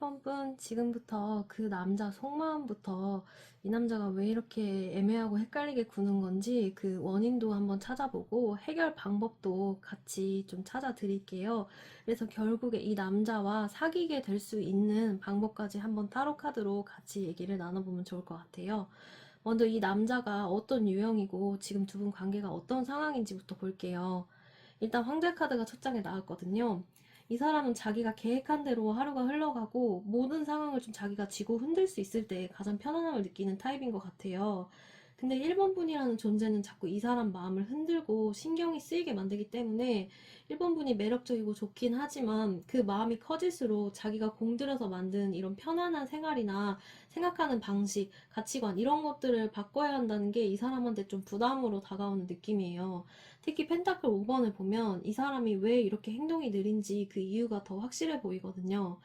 1번 분, 지금부터 그 남자 속마음부터 이 남자가 왜 이렇게 애매하고 헷갈리게 구는 건지 그 원인도 한번 찾아보고 해결 방법도 같이 좀 찾아드릴게요. 그래서 결국에 이 남자와 사귀게 될 수 있는 방법까지 한번 타로 카드로 같이 얘기를 나눠보면 좋을 것 같아요. 먼저 이 남자가 어떤 유형이고 지금 두 분 관계가 어떤 상황인지부터 볼게요. 일단 황제 카드가 첫 장에 나왔거든요. 이 사람은 자기가 계획한 대로 하루가 흘러가고 모든 상황을 좀 자기가 쥐고 흔들 수 있을 때 가장 편안함을 느끼는 타입인 것 같아요. 근데 1번 분이라는 존재는 자꾸 이 사람 마음을 흔들고 신경이 쓰이게 만들기 때문에 1번 분이 매력적이고 좋긴 하지만 그 마음이 커질수록 자기가 공들여서 만든 이런 편안한 생활이나 생각하는 방식, 가치관 이런 것들을 바꿔야 한다는 게 이 사람한테 좀 부담으로 다가오는 느낌이에요. 특히 펜타클 5번을 보면 이 사람이 왜 이렇게 행동이 느린지 그 이유가 더 확실해 보이거든요.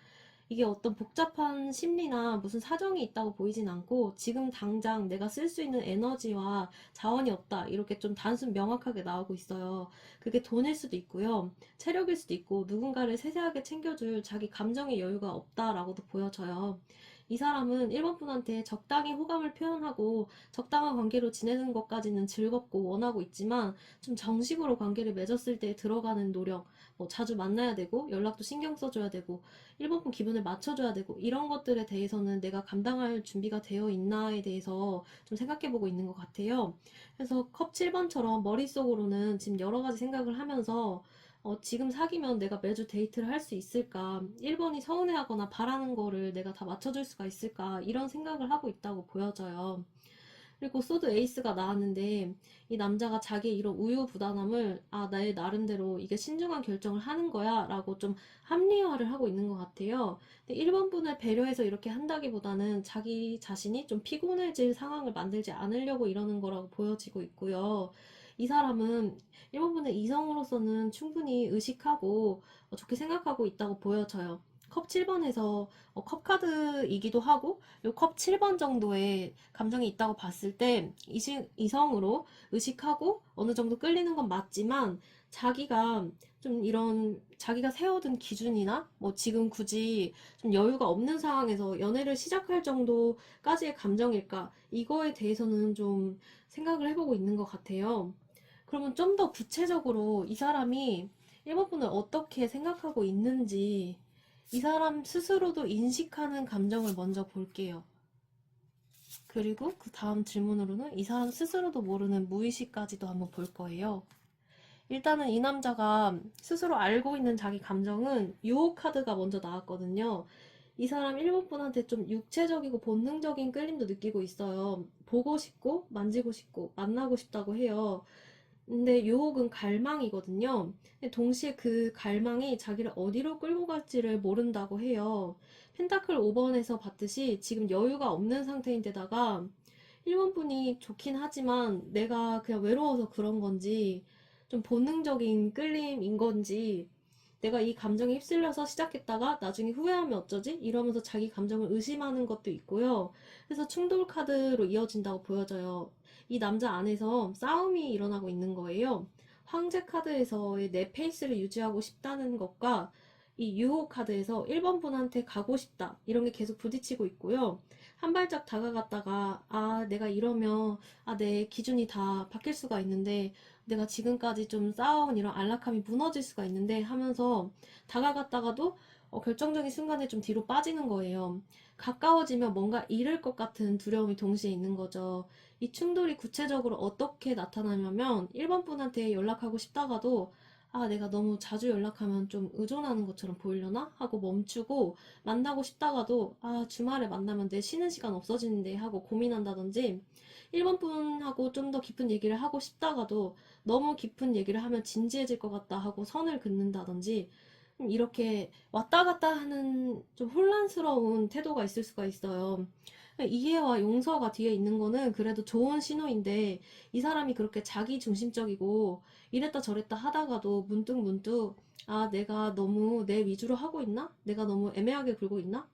이게 어떤 복잡한 심리나 무슨 사정이 있다고 보이진 않고 지금 당장 내가 쓸 수 있는 에너지와 자원이 없다 이렇게 좀 단순 명확하게 나오고 있어요. 그게 돈일 수도 있고요. 체력일 수도 있고 누군가를 세세하게 챙겨줄 자기 감정의 여유가 없다라고도 보여져요. 이 사람은 1번 분한테 적당히 호감을 표현하고 적당한 관계로 지내는 것까지는 즐겁고 원하고 있지만 좀 정식으로 관계를 맺었을 때 들어가는 노력, 뭐 자주 만나야 되고 연락도 신경 써줘야 되고 1번 분 기분을 맞춰줘야 되고 이런 것들에 대해서는 내가 감당할 준비가 되어 있나에 대해서 좀 생각해보고 있는 것 같아요. 그래서 컵 7번처럼 머릿속으로는 지금 여러 가지 생각을 하면서 지금 사귀면 내가 매주 데이트를 할 수 있을까? 1번이 서운해하거나 바라는 거를 내가 다 맞춰줄 수가 있을까? 이런 생각을 하고 있다고 보여져요. 그리고 소드 에이스가 나왔는데 이 남자가 자기의 이런 우유부단함을 나의 나름대로 이게 신중한 결정을 하는 거야 라고 좀 합리화를 하고 있는 것 같아요. 근데 1번 분을 배려해서 이렇게 한다기보다는 자기 자신이 좀 피곤해질 상황을 만들지 않으려고 이러는 거라고 보여지고 있고요. 이 사람은 1번 분의 이성으로서는 충분히 의식하고 좋게 생각하고 있다고 보여져요. 컵 7번에서 컵 카드이기도 하고 요 컵 7번 정도의 감정이 있다고 봤을 때 이성으로 의식하고 어느 정도 끌리는 건 맞지만 자기가 좀 이런 자기가 세워둔 기준이나 뭐 지금 굳이 좀 여유가 없는 상황에서 연애를 시작할 정도까지의 감정일까 이거에 대해서는 좀 생각을 해보고 있는 것 같아요. 그러면 좀 더 구체적으로 이 사람이 1번 분을 어떻게 생각하고 있는지 이 사람 스스로도 인식하는 감정을 먼저 볼게요. 그리고 그 다음 질문으로는 이 사람 스스로도 모르는 무의식까지도 한번 볼 거예요. 일단은 이 남자가 스스로 알고 있는 자기 감정은 유혹 카드가 먼저 나왔거든요. 이 사람 1번 분한테 좀 육체적이고 본능적인 끌림도 느끼고 있어요. 보고 싶고 만지고 싶고 만나고 싶다고 해요. 근데 유혹은 갈망이거든요. 근데 동시에 그 갈망이 자기를 어디로 끌고 갈지를 모른다고 해요. 펜타클 5번에서 봤듯이 지금 여유가 없는 상태인데다가 1번 분이 좋긴 하지만 내가 그냥 외로워서 그런 건지 좀 본능적인 끌림인 건지 내가 이 감정에 휩쓸려서 시작했다가 나중에 후회하면 어쩌지? 이러면서 자기 감정을 의심하는 것도 있고요. 그래서 충돌 카드로 이어진다고 보여져요. 이 남자 안에서 싸움이 일어나고 있는 거예요. 황제 카드에서의 내 페이스를 유지하고 싶다는 것과 이 유호 카드에서 1번 분한테 가고 싶다 이런 게 계속 부딪히고 있고요. 한 발짝 다가갔다가 내가 이러면 내 기준이 다 바뀔 수가 있는데 내가 지금까지 좀 쌓아온 이런 안락함이 무너질 수가 있는데 하면서 다가갔다가도 결정적인 순간에 좀 뒤로 빠지는 거예요. 가까워지면 뭔가 잃을 것 같은 두려움이 동시에 있는 거죠. 이 충돌이 구체적으로 어떻게 나타나냐면 1번 분한테 연락하고 싶다가도 내가 너무 자주 연락하면 좀 의존하는 것처럼 보이려나? 하고 멈추고 만나고 싶다가도 주말에 만나면 내 쉬는 시간 없어지는데 하고 고민한다든지 1번 분하고 좀 더 깊은 얘기를 하고 싶다가도 너무 깊은 얘기를 하면 진지해질 것 같다 하고 선을 긋는다든지 이렇게 왔다 갔다 하는 좀 혼란스러운 태도가 있을 수가 있어요. 이해와 용서가 뒤에 있는 거는 그래도 좋은 신호인데 이 사람이 그렇게 자기 중심적이고 이랬다 저랬다 하다가도 문득문득 내가 너무 내 위주로 하고 있나? 내가 너무 애매하게 굴고 있나?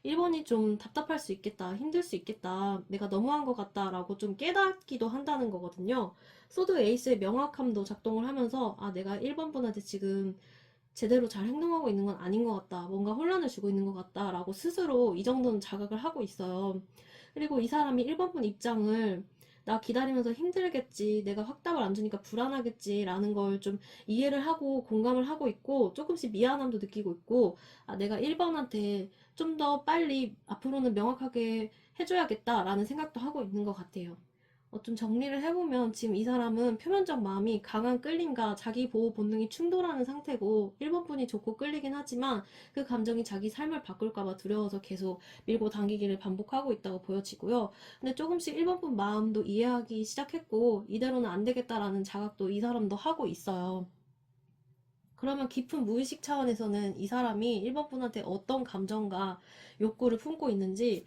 1번이 좀 답답할 수 있겠다, 힘들 수 있겠다, 내가 너무한 것 같다라고 좀 깨닫기도 한다는 거거든요. 소드 에이스의 명확함도 작동을 하면서 내가 1번 분한테 지금 제대로 잘 행동하고 있는 건 아닌 것 같다. 뭔가 혼란을 주고 있는 것 같다. 라고 스스로 이 정도는 자각을 하고 있어요. 그리고 이 사람이 1번 입장을 나 기다리면서 힘들겠지. 내가 확답을 안 주니까 불안하겠지. 라는 걸 좀 이해를 하고 공감을 하고 있고 조금씩 미안함도 느끼고 있고 아, 내가 1번한테 좀 더 빨리 앞으로는 명확하게 해줘야겠다. 라는 생각도 하고 있는 것 같아요. 좀 정리를 해보면 지금 이 사람은 표면적 마음이 강한 끌림과 자기 보호 본능이 충돌하는 상태고 1번 분이 좋고 끌리긴 하지만 그 감정이 자기 삶을 바꿀까봐 두려워서 계속 밀고 당기기를 반복하고 있다고 보여지고요. 근데 조금씩 1번 분 마음도 이해하기 시작했고 이대로는 안 되겠다라는 자각도 이 사람도 하고 있어요. 그러면 깊은 무의식 차원에서는 이 사람이 1번 분한테 어떤 감정과 욕구를 품고 있는지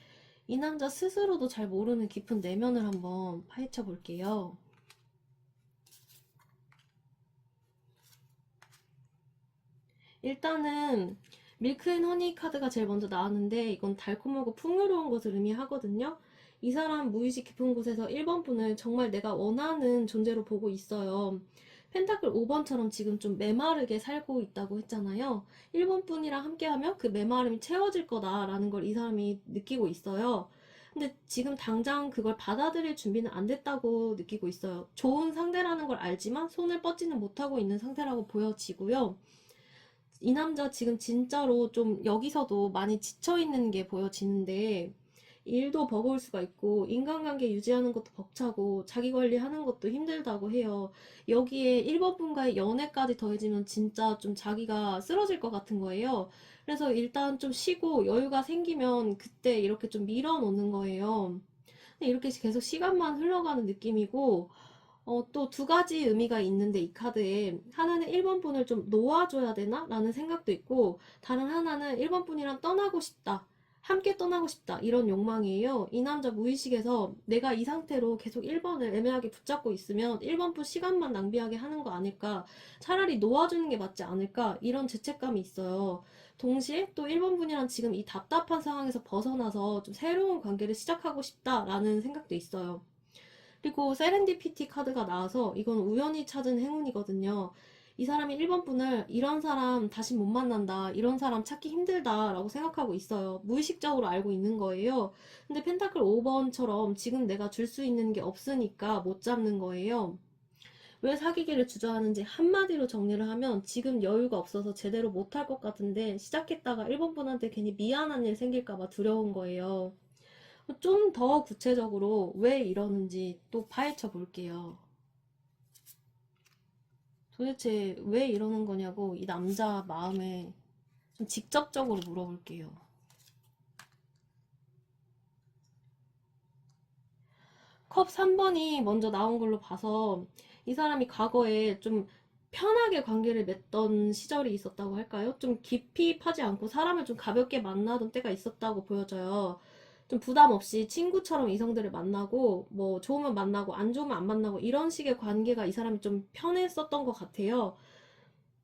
이 남자 스스로도 잘 모르는 깊은 내면을 한번 파헤쳐 볼게요. 일단은 밀크 앤 허니 카드가 제일 먼저 나왔는데 이건 달콤하고 풍요로운 것을 의미하거든요. 이 사람 무의식 깊은 곳에서 1번 분을 정말 내가 원하는 존재로 보고 있어요. 펜타클 5번처럼 지금 좀 메마르게 살고 있다고 했잖아요. 1번 분이랑 함께하면 그 메마름이 채워질 거다라는 걸 이 사람이 느끼고 있어요. 근데 지금 당장 그걸 받아들일 준비는 안 됐다고 느끼고 있어요. 좋은 상대라는 걸 알지만 손을 뻗지는 못하고 있는 상태라고 보여지고요. 이 남자 지금 진짜로 좀 여기서도 많이 지쳐있는 게 보여지는데 일도 버거울 수가 있고 인간관계 유지하는 것도 벅차고 자기 관리하는 것도 힘들다고 해요. 여기에 1번 분과의 연애까지 더해지면 진짜 좀 자기가 쓰러질 것 같은 거예요. 그래서 일단 좀 쉬고 여유가 생기면 그때 이렇게 좀 밀어놓는 거예요. 이렇게 계속 시간만 흘러가는 느낌이고 또 두 가지 의미가 있는데 이 카드에 하나는 1번 분을 좀 놓아줘야 되나? 라는 생각도 있고 다른 하나는 1번 분이랑 떠나고 싶다. 함께 떠나고 싶다. 이런 욕망이에요. 이 남자 무의식에서 내가 이 상태로 계속 1번을 애매하게 붙잡고 있으면 1번 분 시간만 낭비하게 하는 거 아닐까? 차라리 놓아주는 게 맞지 않을까? 이런 죄책감이 있어요. 동시에 또 1번 분이랑 지금 이 답답한 상황에서 벗어나서 좀 새로운 관계를 시작하고 싶다라는 생각도 있어요. 그리고 세렌디피티 카드가 나와서 이건 우연히 찾은 행운이거든요. 이 사람이 1번 분을 이런 사람 다시 못 만난다. 이런 사람 찾기 힘들다. 라고 생각하고 있어요. 무의식적으로 알고 있는 거예요. 근데 펜타클 5번처럼 지금 내가 줄 수 있는 게 없으니까 못 잡는 거예요. 왜 사귀기를 주저하는지 한마디로 정리를 하면 지금 여유가 없어서 제대로 못할 것 같은데 시작했다가 1번 분한테 괜히 미안한 일 생길까봐 두려운 거예요. 좀 더 구체적으로 왜 이러는지 또 파헤쳐 볼게요. 도대체 왜 이러는 거냐고 이 남자 마음에 좀 직접적으로 물어볼게요. 컵 3번이 먼저 나온 걸로 봐서 이 사람이 과거에 좀 편하게 관계를 맺던 시절이 있었다고 할까요? 좀 깊이 파지 않고 사람을 좀 가볍게 만나던 때가 있었다고 보여져요. 좀 부담 없이 친구처럼 이성들을 만나고 뭐 좋으면 만나고 안 좋으면 안 만나고 이런 식의 관계가 이 사람이 좀 편했었던 것 같아요.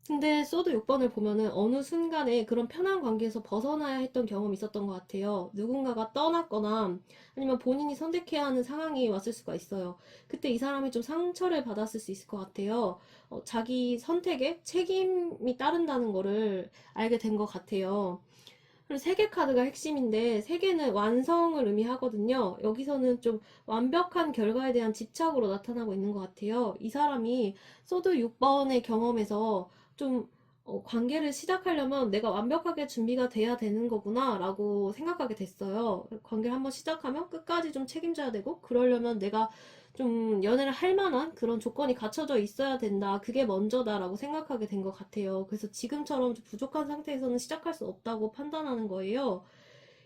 근데 소드 6번을 보면은 어느 순간에 그런 편한 관계에서 벗어나야 했던 경험이 있었던 것 같아요. 누군가가 떠났거나 아니면 본인이 선택해야 하는 상황이 왔을 수가 있어요. 그때 이 사람이 좀 상처를 받았을 수 있을 것 같아요. 자기 선택에 책임이 따른다는 거를 알게 된 것 같아요. 그리고 세계 카드가 핵심인데 세계는 완성을 의미하거든요. 여기서는 좀 완벽한 결과에 대한 집착으로 나타나고 있는 것 같아요. 이 사람이 소드 6번의 경험에서 좀 관계를 시작하려면 내가 완벽하게 준비가 돼야 되는 거구나 라고 생각하게 됐어요. 관계를 한번 시작하면 끝까지 좀 책임져야 되고 그러려면 내가 좀 연애를 할 만한 그런 조건이 갖춰져 있어야 된다. 그게 먼저다라고 생각하게 된 것 같아요. 그래서 지금처럼 좀 부족한 상태에서는 시작할 수 없다고 판단하는 거예요.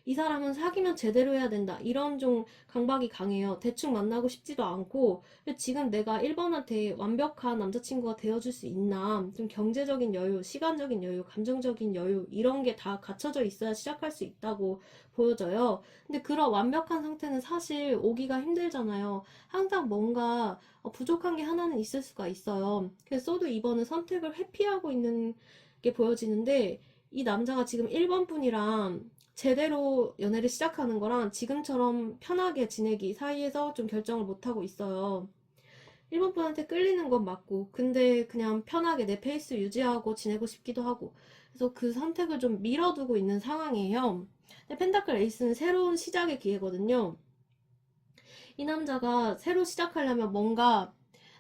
이 사람은 사귀면 제대로 해야 된다. 이런 좀 강박이 강해요. 대충 만나고 싶지도 않고 지금 내가 1번한테 완벽한 남자친구가 되어줄 수 있나. 좀 경제적인 여유, 시간적인 여유, 감정적인 여유 이런 게 다 갖춰져 있어야 시작할 수 있다고 보여져요. 근데 그런 완벽한 상태는 사실 오기가 힘들잖아요. 항상 뭔가 부족한 게 하나는 있을 수가 있어요. 그래서 소드 2번은 선택을 회피하고 있는 게 보여지는데 이 남자가 지금 1번 분이랑 제대로 연애를 시작하는 거랑 지금처럼 편하게 지내기 사이에서 좀 결정을 못하고 있어요. 1번 분한테 끌리는 건 맞고, 근데 그냥 편하게 내 페이스 유지하고 지내고 싶기도 하고, 그래서 그 선택을 좀 미뤄두고 있는 상황이에요. 근데 펜타클 에이스는 새로운 시작의 기회거든요. 이 남자가 새로 시작하려면 뭔가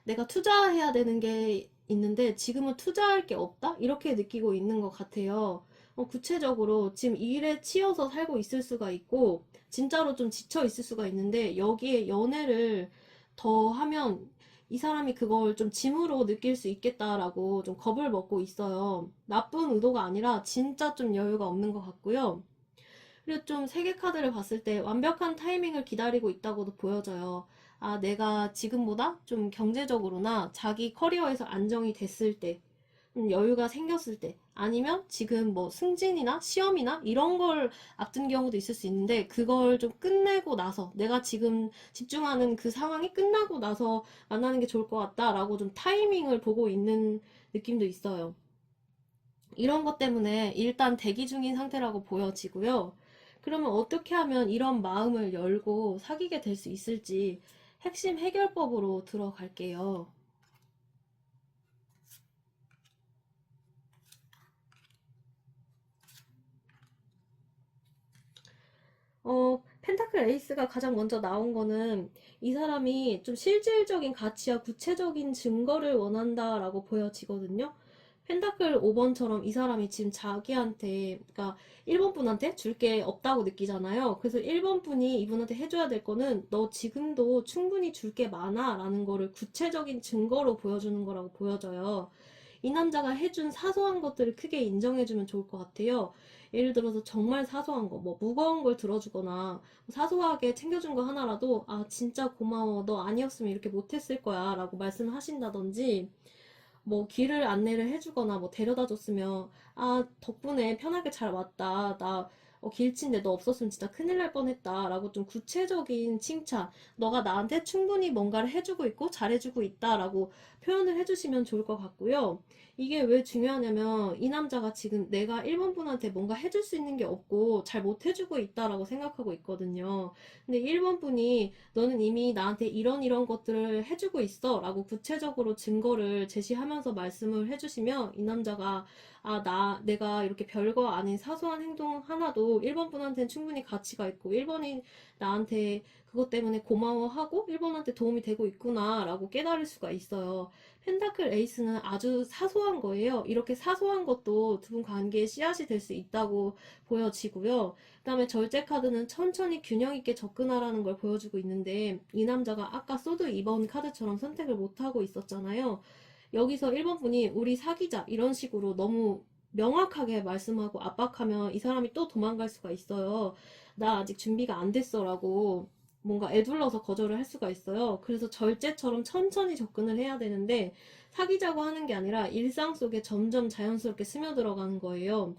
내가 투자해야 되는 게 있는데 지금은 투자할 게 없다? 이렇게 느끼고 있는 것 같아요. 구체적으로 지금 일에 치여서 살고 있을 수가 있고 진짜로 좀 지쳐 있을 수가 있는데 여기에 연애를 더 하면 이 사람이 그걸 좀 짐으로 느낄 수 있겠다라고 좀 겁을 먹고 있어요. 나쁜 의도가 아니라 진짜 좀 여유가 없는 것 같고요. 그리고 좀 세계 카드를 봤을 때 완벽한 타이밍을 기다리고 있다고도 보여져요. 아, 내가 지금보다 좀 경제적으로나 자기 커리어에서 안정이 됐을 때, 여유가 생겼을 때, 아니면 지금 뭐 승진이나 시험이나 이런 걸 앞둔 경우도 있을 수 있는데, 그걸 좀 끝내고 나서, 내가 지금 집중하는 그 상황이 끝나고 나서 만나는 게 좋을 것 같다라고 좀 타이밍을 보고 있는 느낌도 있어요. 이런 것 때문에 일단 대기 중인 상태라고 보여지고요. 그러면 어떻게 하면 이런 마음을 열고 사귀게 될 수 있을지 핵심 해결법으로 들어갈게요. 펜타클 에이스가 가장 먼저 나온 거는 이 사람이 좀 실질적인 가치와 구체적인 증거를 원한다라고 보여지거든요. 펜타클 5번처럼 이 사람이 지금 자기한테, 그러니까 1번 분한테 줄 게 없다고 느끼잖아요. 그래서 1번 분이 이분한테 해줘야 될 거는 너 지금도 충분히 줄 게 많아 라는 거를 구체적인 증거로 보여주는 거라고 보여져요. 이 남자가 해준 사소한 것들을 크게 인정해주면 좋을 것 같아요. 예를 들어서 정말 사소한 거, 뭐 무거운 걸 들어주거나 사소하게 챙겨준 거 하나라도 아 진짜 고마워, 너 아니었으면 이렇게 못했을 거야 라고 말씀을 하신다든지 뭐 길을 안내를 해주거나 뭐 데려다 줬으면 아 덕분에 편하게 잘 왔다 나 길친데 너 없었으면 진짜 큰일 날 뻔했다 라고 좀 구체적인 칭찬 너가 나한테 충분히 뭔가를 해주고 있고 잘해주고 있다 라고 표현을 해주시면 좋을 것 같고요. 이게 왜 중요하냐면 이 남자가 지금 내가 1번 분한테 뭔가 해줄 수 있는 게 없고 잘 못해주고 있다라고 생각하고 있거든요. 근데 1번 분이 너는 이미 나한테 이런 것들을 해주고 있어 라고 구체적으로 증거를 제시하면서 말씀을 해주시면 이 남자가 아, 내가 이렇게 별거 아닌 사소한 행동 하나도 1번 분한테는 충분히 가치가 있고 1번이 나한테 그것 때문에 고마워하고 1번한테 도움이 되고 있구나 라고 깨달을 수가 있어요. 펜타클 에이스는 아주 사소한 거예요. 이렇게 사소한 것도 두 분 관계의 씨앗이 될 수 있다고 보여지고요. 그 다음에 절제 카드는 천천히 균형 있게 접근하라는 걸 보여주고 있는데 이 남자가 아까 소드 2번 카드처럼 선택을 못하고 있었잖아요. 여기서 1번 분이 우리 사귀자 이런 식으로 너무 명확하게 말씀하고 압박하면 이 사람이 또 도망갈 수가 있어요. 나 아직 준비가 안 됐어 라고 뭔가 애둘러서 거절을 할 수가 있어요. 그래서 절제처럼 천천히 접근을 해야 되는데 사귀자고 하는 게 아니라 일상 속에 점점 자연스럽게 스며들어가는 거예요.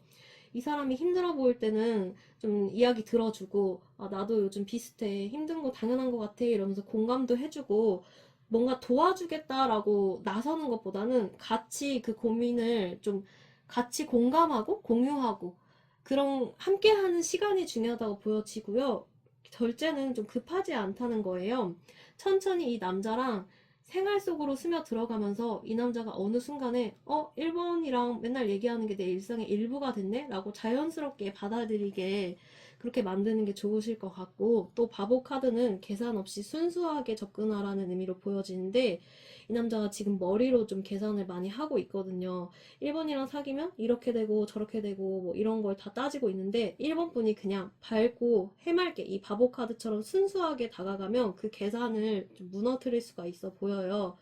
이 사람이 힘들어 보일 때는 좀 이야기 들어주고 아 나도 요즘 비슷해 힘든 거 당연한 것 같아 이러면서 공감도 해주고 뭔가 도와주겠다라고 나서는 것보다는 같이 그 고민을 좀 같이 공감하고 공유하고 그런 함께하는 시간이 중요하다고 보여지고요. 절제는 좀 급하지 않다는 거예요. 천천히 이 남자랑 생활 속으로 스며 들어가면서 이 남자가 어느 순간에 1번이랑 맨날 얘기하는 게 내 일상의 일부가 됐네? 라고 자연스럽게 받아들이게 그렇게 만드는 게 좋으실 것 같고 또 바보 카드는 계산 없이 순수하게 접근하라는 의미로 보여지는데 이 남자가 지금 머리로 좀 계산을 많이 하고 있거든요. 1번이랑 사귀면 이렇게 되고 저렇게 되고 뭐 이런 걸 다 따지고 있는데 1번 분이 그냥 밝고 해맑게 이 바보 카드처럼 순수하게 다가가면 그 계산을 좀 무너뜨릴 수가 있어 보여요.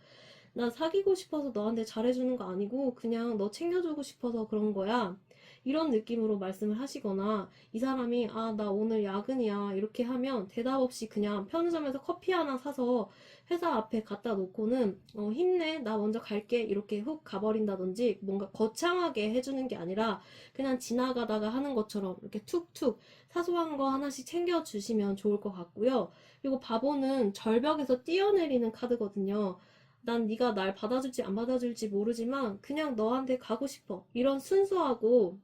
나 사귀고 싶어서 너한테 잘해주는 거 아니고 그냥 너 챙겨주고 싶어서 그런 거야. 이런 느낌으로 말씀을 하시거나 이 사람이 아, 나 오늘 야근이야 이렇게 하면 대답 없이 그냥 편의점에서 커피 하나 사서 회사 앞에 갖다 놓고는 힘내 나 먼저 갈게 이렇게 훅 가버린다든지 뭔가 거창하게 해주는 게 아니라 그냥 지나가다가 하는 것처럼 이렇게 툭툭 사소한 거 하나씩 챙겨주시면 좋을 것 같고요. 그리고 바보는 절벽에서 뛰어내리는 카드거든요. 난 네가 날 받아줄지 안 받아줄지 모르지만 그냥 너한테 가고 싶어. 이런 순수하고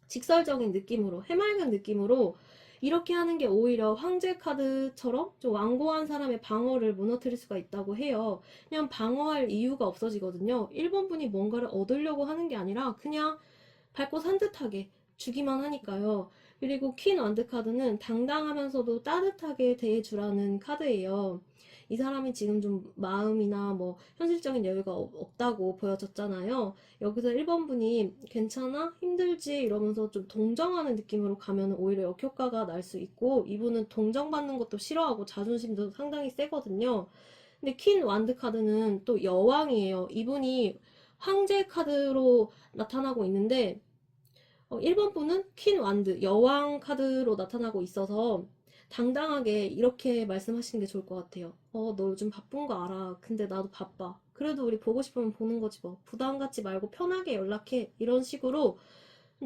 직설적인 느낌으로 해맑은 느낌으로 이렇게 하는 게 오히려 황제 카드처럼 좀 완고한 사람의 방어를 무너뜨릴 수가 있다고 해요. 그냥 방어할 이유가 없어지거든요. 1번 분이 뭔가를 얻으려고 하는 게 아니라 그냥 밟고 산뜻하게 주기만 하니까요. 그리고 퀸 완드 카드는 당당하면서도 따뜻하게 대해주라는 카드예요. 이 사람이 지금 좀 마음이나 뭐 현실적인 여유가 없다고 보여졌잖아요. 여기서 1번 분이 괜찮아? 힘들지? 이러면서 좀 동정하는 느낌으로 가면 오히려 역효과가 날 수 있고, 이분은 동정받는 것도 싫어하고 자존심도 상당히 세거든요. 근데 퀸 완드 카드는 또 여왕이에요. 이분이 황제 카드로 나타나고 있는데 1번 분은 퀸 완드, 여왕 카드로 나타나고 있어서 당당하게 이렇게 말씀하시는 게 좋을 것 같아요. 너 요즘 바쁜 거 알아. 근데 나도 바빠. 그래도 우리 보고 싶으면 보는 거지 뭐. 부담 갖지 말고 편하게 연락해. 이런 식으로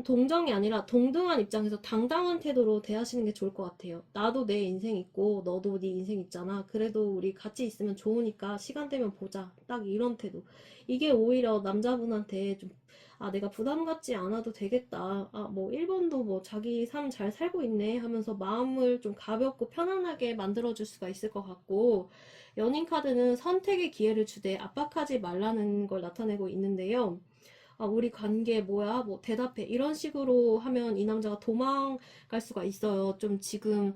동정이 아니라 동등한 입장에서 당당한 태도로 대하시는 게 좋을 것 같아요. 나도 내 인생 있고 너도 네 인생 있잖아. 그래도 우리 같이 있으면 좋으니까 시간 되면 보자. 딱 이런 태도. 이게 오히려 남자분한테 좀 내가 부담 갖지 않아도 되겠다. 뭐 1번도 뭐 자기 삶 잘 살고 있네 하면서 마음을 좀 가볍고 편안하게 만들어줄 수가 있을 것 같고, 연인 카드는 선택의 기회를 주되 압박하지 말라는 걸 나타내고 있는데요. 우리 관계 뭐야? 뭐 대답해. 이런 식으로 하면 이 남자가 도망갈 수가 있어요. 좀 지금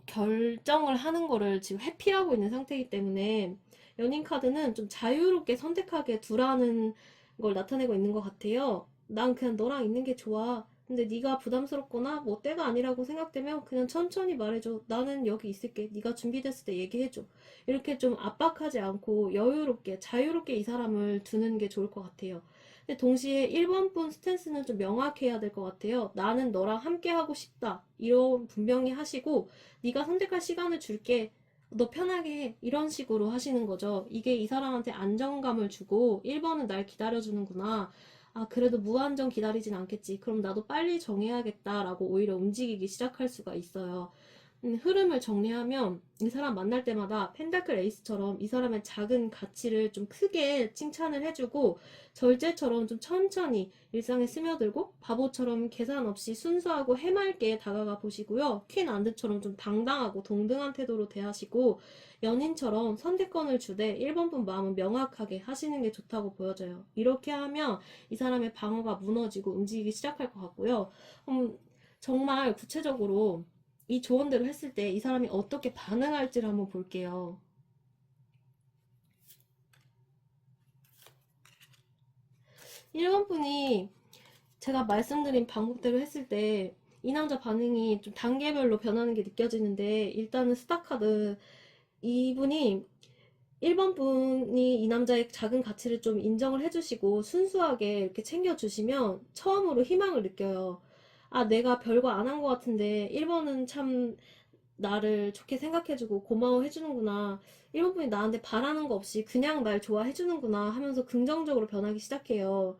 결정을 하는 거를 지금 회피하고 있는 상태이기 때문에 연인 카드는 좀 자유롭게 선택하게 두라는 걸 나타내고 있는 것 같아요. 난 그냥 너랑 있는 게 좋아. 근데 네가 부담스럽거나 뭐 때가 아니라고 생각되면 그냥 천천히 말해줘. 나는 여기 있을게. 네가 준비됐을 때 얘기해줘. 이렇게 좀 압박하지 않고 여유롭게 자유롭게 이 사람을 두는 게 좋을 것 같아요. 근데 동시에 1번 분 스탠스는 좀 명확해야 될 것 같아요. 나는 너랑 함께 하고 싶다. 이런 분명히 하시고, 네가 선택할 시간을 줄게. 너 편하게 해. 이런 식으로 하시는 거죠. 이게 이 사람한테 안정감을 주고 1번은 날 기다려주는구나. 그래도 무한정 기다리진 않겠지. 그럼 나도 빨리 정해야겠다라고 오히려 움직이기 시작할 수가 있어요. 흐름을 정리하면 이 사람 만날 때마다 펜타클 에이스처럼 이 사람의 작은 가치를 좀 크게 칭찬을 해주고, 절제처럼 좀 천천히 일상에 스며들고, 바보처럼 계산 없이 순수하고 해맑게 다가가 보시고요. 퀸 안드처럼 좀 당당하고 동등한 태도로 대하시고, 연인처럼 선택권을 주되 1번 분 마음은 명확하게 하시는 게 좋다고 보여져요. 이렇게 하면 이 사람의 방어가 무너지고 움직이기 시작할 것 같고요. 정말 구체적으로 이 조언대로 했을 때 이 사람이 어떻게 반응할지를 한번 볼게요. 1번 분이 제가 말씀드린 방법대로 했을 때 이 남자 반응이 좀 단계별로 변하는 게 느껴지는데, 일단은 스타카드, 이분이 1번 분이 이 남자의 작은 가치를 좀 인정을 해주시고 순수하게 이렇게 챙겨주시면 처음으로 희망을 느껴요. 내가 별거 안 한 것 같은데 1번은 참 나를 좋게 생각해주고 고마워해주는구나. 1번 분이 나한테 바라는 거 없이 그냥 날 좋아해주는구나 하면서 긍정적으로 변하기 시작해요.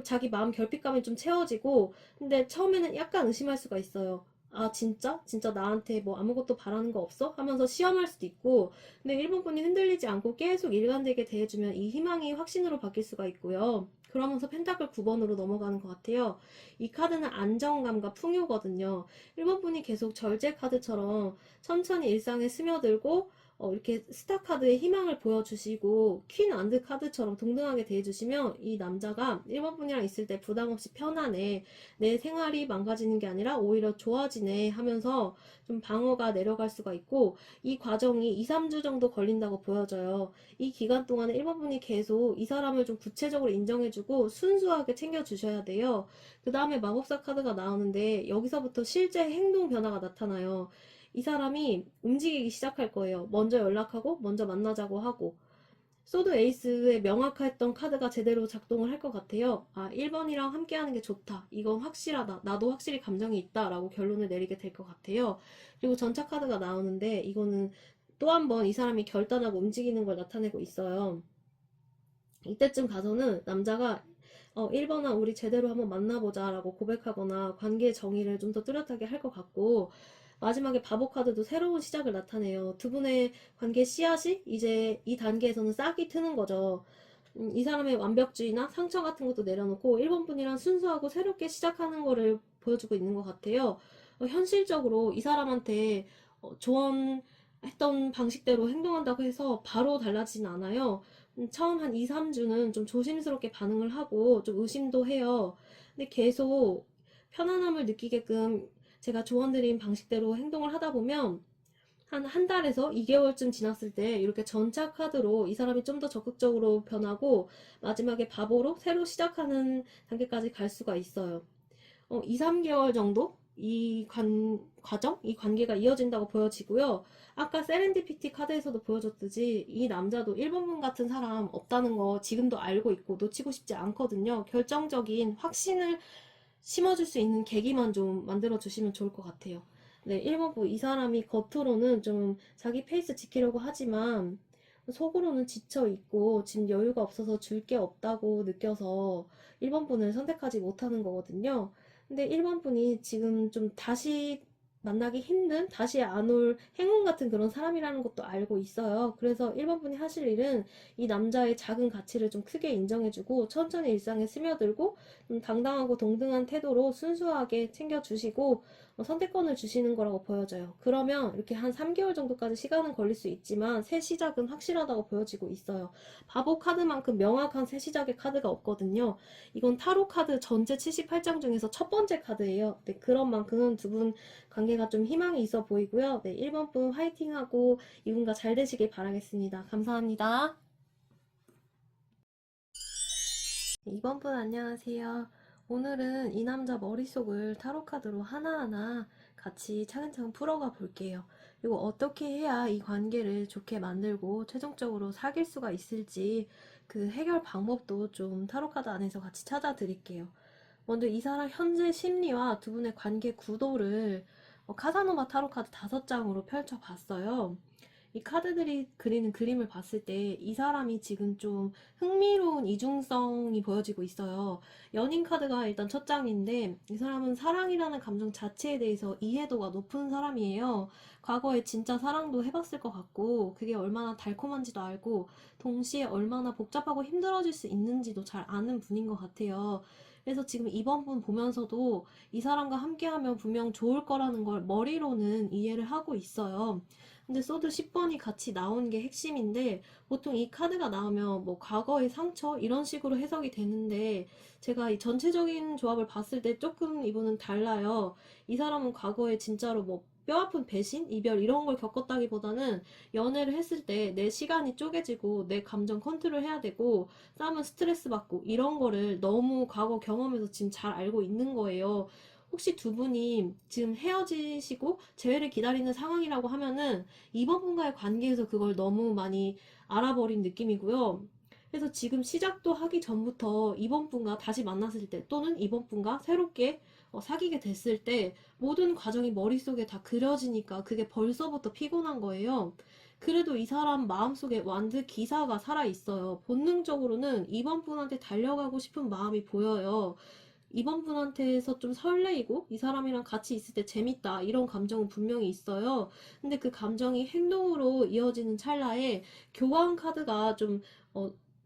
자기 마음 결핍감이 좀 채워지고, 근데 처음에는 약간 의심할 수가 있어요. 진짜? 진짜 나한테 뭐 아무것도 바라는 거 없어? 하면서 시험할 수도 있고, 근데 1번 분이 흔들리지 않고 계속 일관되게 대해주면 이 희망이 확신으로 바뀔 수가 있고요. 그러면서 펜타클 9번으로 넘어가는 것 같아요. 이 카드는 안정감과 풍요거든요. 1번 분이 계속 절제 카드처럼 천천히 일상에 스며들고, 이렇게 스타 카드의 희망을 보여주시고 퀸 안드 카드처럼 동등하게 대해주시면 이 남자가 1번 분이랑 있을 때 부담 없이 편하네, 내 생활이 망가지는 게 아니라 오히려 좋아지네 하면서 좀 방어가 내려갈 수가 있고, 이 과정이 2, 3주 정도 걸린다고 보여져요. 이 기간 동안에 1번 분이 계속 이 사람을 좀 구체적으로 인정해주고 순수하게 챙겨주셔야 돼요. 그 다음에 마법사 카드가 나오는데 여기서부터 실제 행동 변화가 나타나요. 이 사람이 움직이기 시작할 거예요. 먼저 연락하고 먼저 만나자고 하고, 소드 에이스의 명확했던 카드가 제대로 작동을 할 것 같아요. 1번이랑 함께하는 게 좋다. 이건 확실하다. 나도 확실히 감정이 있다. 라고 결론을 내리게 될 것 같아요. 그리고 전차 카드가 나오는데 이거는 또 한 번 이 사람이 결단하고 움직이는 걸 나타내고 있어요. 이때쯤 가서는 남자가 1번아 우리 제대로 한번 만나보자 라고 고백하거나 관계의 정의를 좀 더 뚜렷하게 할 것 같고, 마지막에 바보 카드도 새로운 시작을 나타내요. 두 분의 관계 씨앗이 이제 이 단계에서는 싹이 트는 거죠. 이 사람의 완벽주의나 상처 같은 것도 내려놓고 1번 분이랑 순수하고 새롭게 시작하는 거를 보여주고 있는 것 같아요. 현실적으로 이 사람한테 조언했던 방식대로 행동한다고 해서 바로 달라지진 않아요. 처음 한 2, 3주는 좀 조심스럽게 반응을 하고 좀 의심도 해요. 근데 계속 편안함을 느끼게끔 제가 조언드린 방식대로 행동을 하다 보면 한 달에서 2개월쯤 지났을 때 이렇게 전차 카드로 이 사람이 좀 더 적극적으로 변하고 마지막에 바보로 새로 시작하는 단계까지 갈 수가 있어요. 2, 3개월 정도 이 관계가 이어진다고 보여지고요. 아까 세렌디피티 카드에서도 보여줬듯이 이 남자도 1번분 같은 사람 없다는 거 지금도 알고 있고 놓치고 싶지 않거든요. 결정적인 확신을 심어줄 수 있는 계기만 좀 만들어주시면 좋을 것 같아요. 네, 1번분 이 사람이 겉으로는 좀 자기 페이스 지키려고 하지만 속으로는 지쳐있고 지금 여유가 없어서 줄 게 없다고 느껴서 1번분을 선택하지 못하는 거거든요. 근데 1번분이 지금 좀 다시 만나기 힘든, 다시 안 올 행운 같은 그런 사람이라는 것도 알고 있어요. 그래서 1번분이 하실 일은 이 남자의 작은 가치를 좀 크게 인정해주고 천천히 일상에 스며들고 당당하고 동등한 태도로 순수하게 챙겨주시고 선택권을 주시는 거라고 보여져요. 그러면 이렇게 한 3개월 정도까지 시간은 걸릴 수 있지만 새 시작은 확실하다고 보여지고 있어요. 바보 카드만큼 명확한 새 시작의 카드가 없거든요. 이건 타로 카드 전체 78장 중에서 첫 번째 카드예요. 네, 그런 만큼 두 분 관계가 좀 희망이 있어 보이고요. 네, 1번 분 화이팅하고 이분과 잘 되시길 바라겠습니다. 감사합니다. 2번 분 안녕하세요. 오늘은 이 남자 머릿속을 타로카드로 하나하나 같이 차근차근 풀어가 볼게요. 그리고 어떻게 해야 이 관계를 좋게 만들고 최종적으로 사귈 수가 있을지 그 해결 방법도 좀 타로카드 안에서 같이 찾아드릴게요. 먼저 이 사람 현재 심리와 두 분의 관계 구도를 카사노바 타로카드 5장으로 펼쳐봤어요. 이 카드들이 그리는 그림을 봤을 때 이 사람이 지금 좀 흥미로운 이중성이 보여지고 있어요. 연인 카드가 일단 첫 장인데 이 사람은 사랑이라는 감정 자체에 대해서 이해도가 높은 사람이에요. 과거에 진짜 사랑도 해봤을 것 같고 그게 얼마나 달콤한지도 알고 동시에 얼마나 복잡하고 힘들어질 수 있는지도 잘 아는 분인 것 같아요. 그래서 지금 이번 분 보면서도 이 사람과 함께하면 분명 좋을 거라는 걸 머리로는 이해를 하고 있어요. 근데 소드 10번이 같이 나온 게 핵심인데 보통 이 카드가 나오면 뭐 과거의 상처 이런 식으로 해석이 되는데 제가 이 전체적인 조합을 봤을 때 조금 이분은 달라요. 이 사람은 과거에 진짜로 뭐 뼈아픈 배신, 이별 이런 걸 겪었다기보다는 연애를 했을 때 내 시간이 쪼개지고 내 감정 컨트롤 해야 되고 싸우면 스트레스 받고 이런 거를 너무 과거 경험에서 지금 잘 알고 있는 거예요. 혹시 두 분이 지금 헤어지시고 재회를 기다리는 상황이라고 하면은 이번 분과의 관계에서 그걸 너무 많이 알아버린 느낌이고요. 그래서 지금 시작도 하기 전부터 이번 분과 다시 만났을 때 또는 이번 분과 새롭게 사귀게 됐을 때 모든 과정이 머릿속에 다 그려지니까 그게 벌써부터 피곤한 거예요. 그래도 이 사람 마음속에 완드 기사가 살아있어요. 본능적으로는 이번 분한테 달려가고 싶은 마음이 보여요. 이번 분한테서 좀 설레이고 이 사람이랑 같이 있을 때 재밌다 이런 감정은 분명히 있어요. 근데 그 감정이 행동으로 이어지는 찰나에 교환 카드가 좀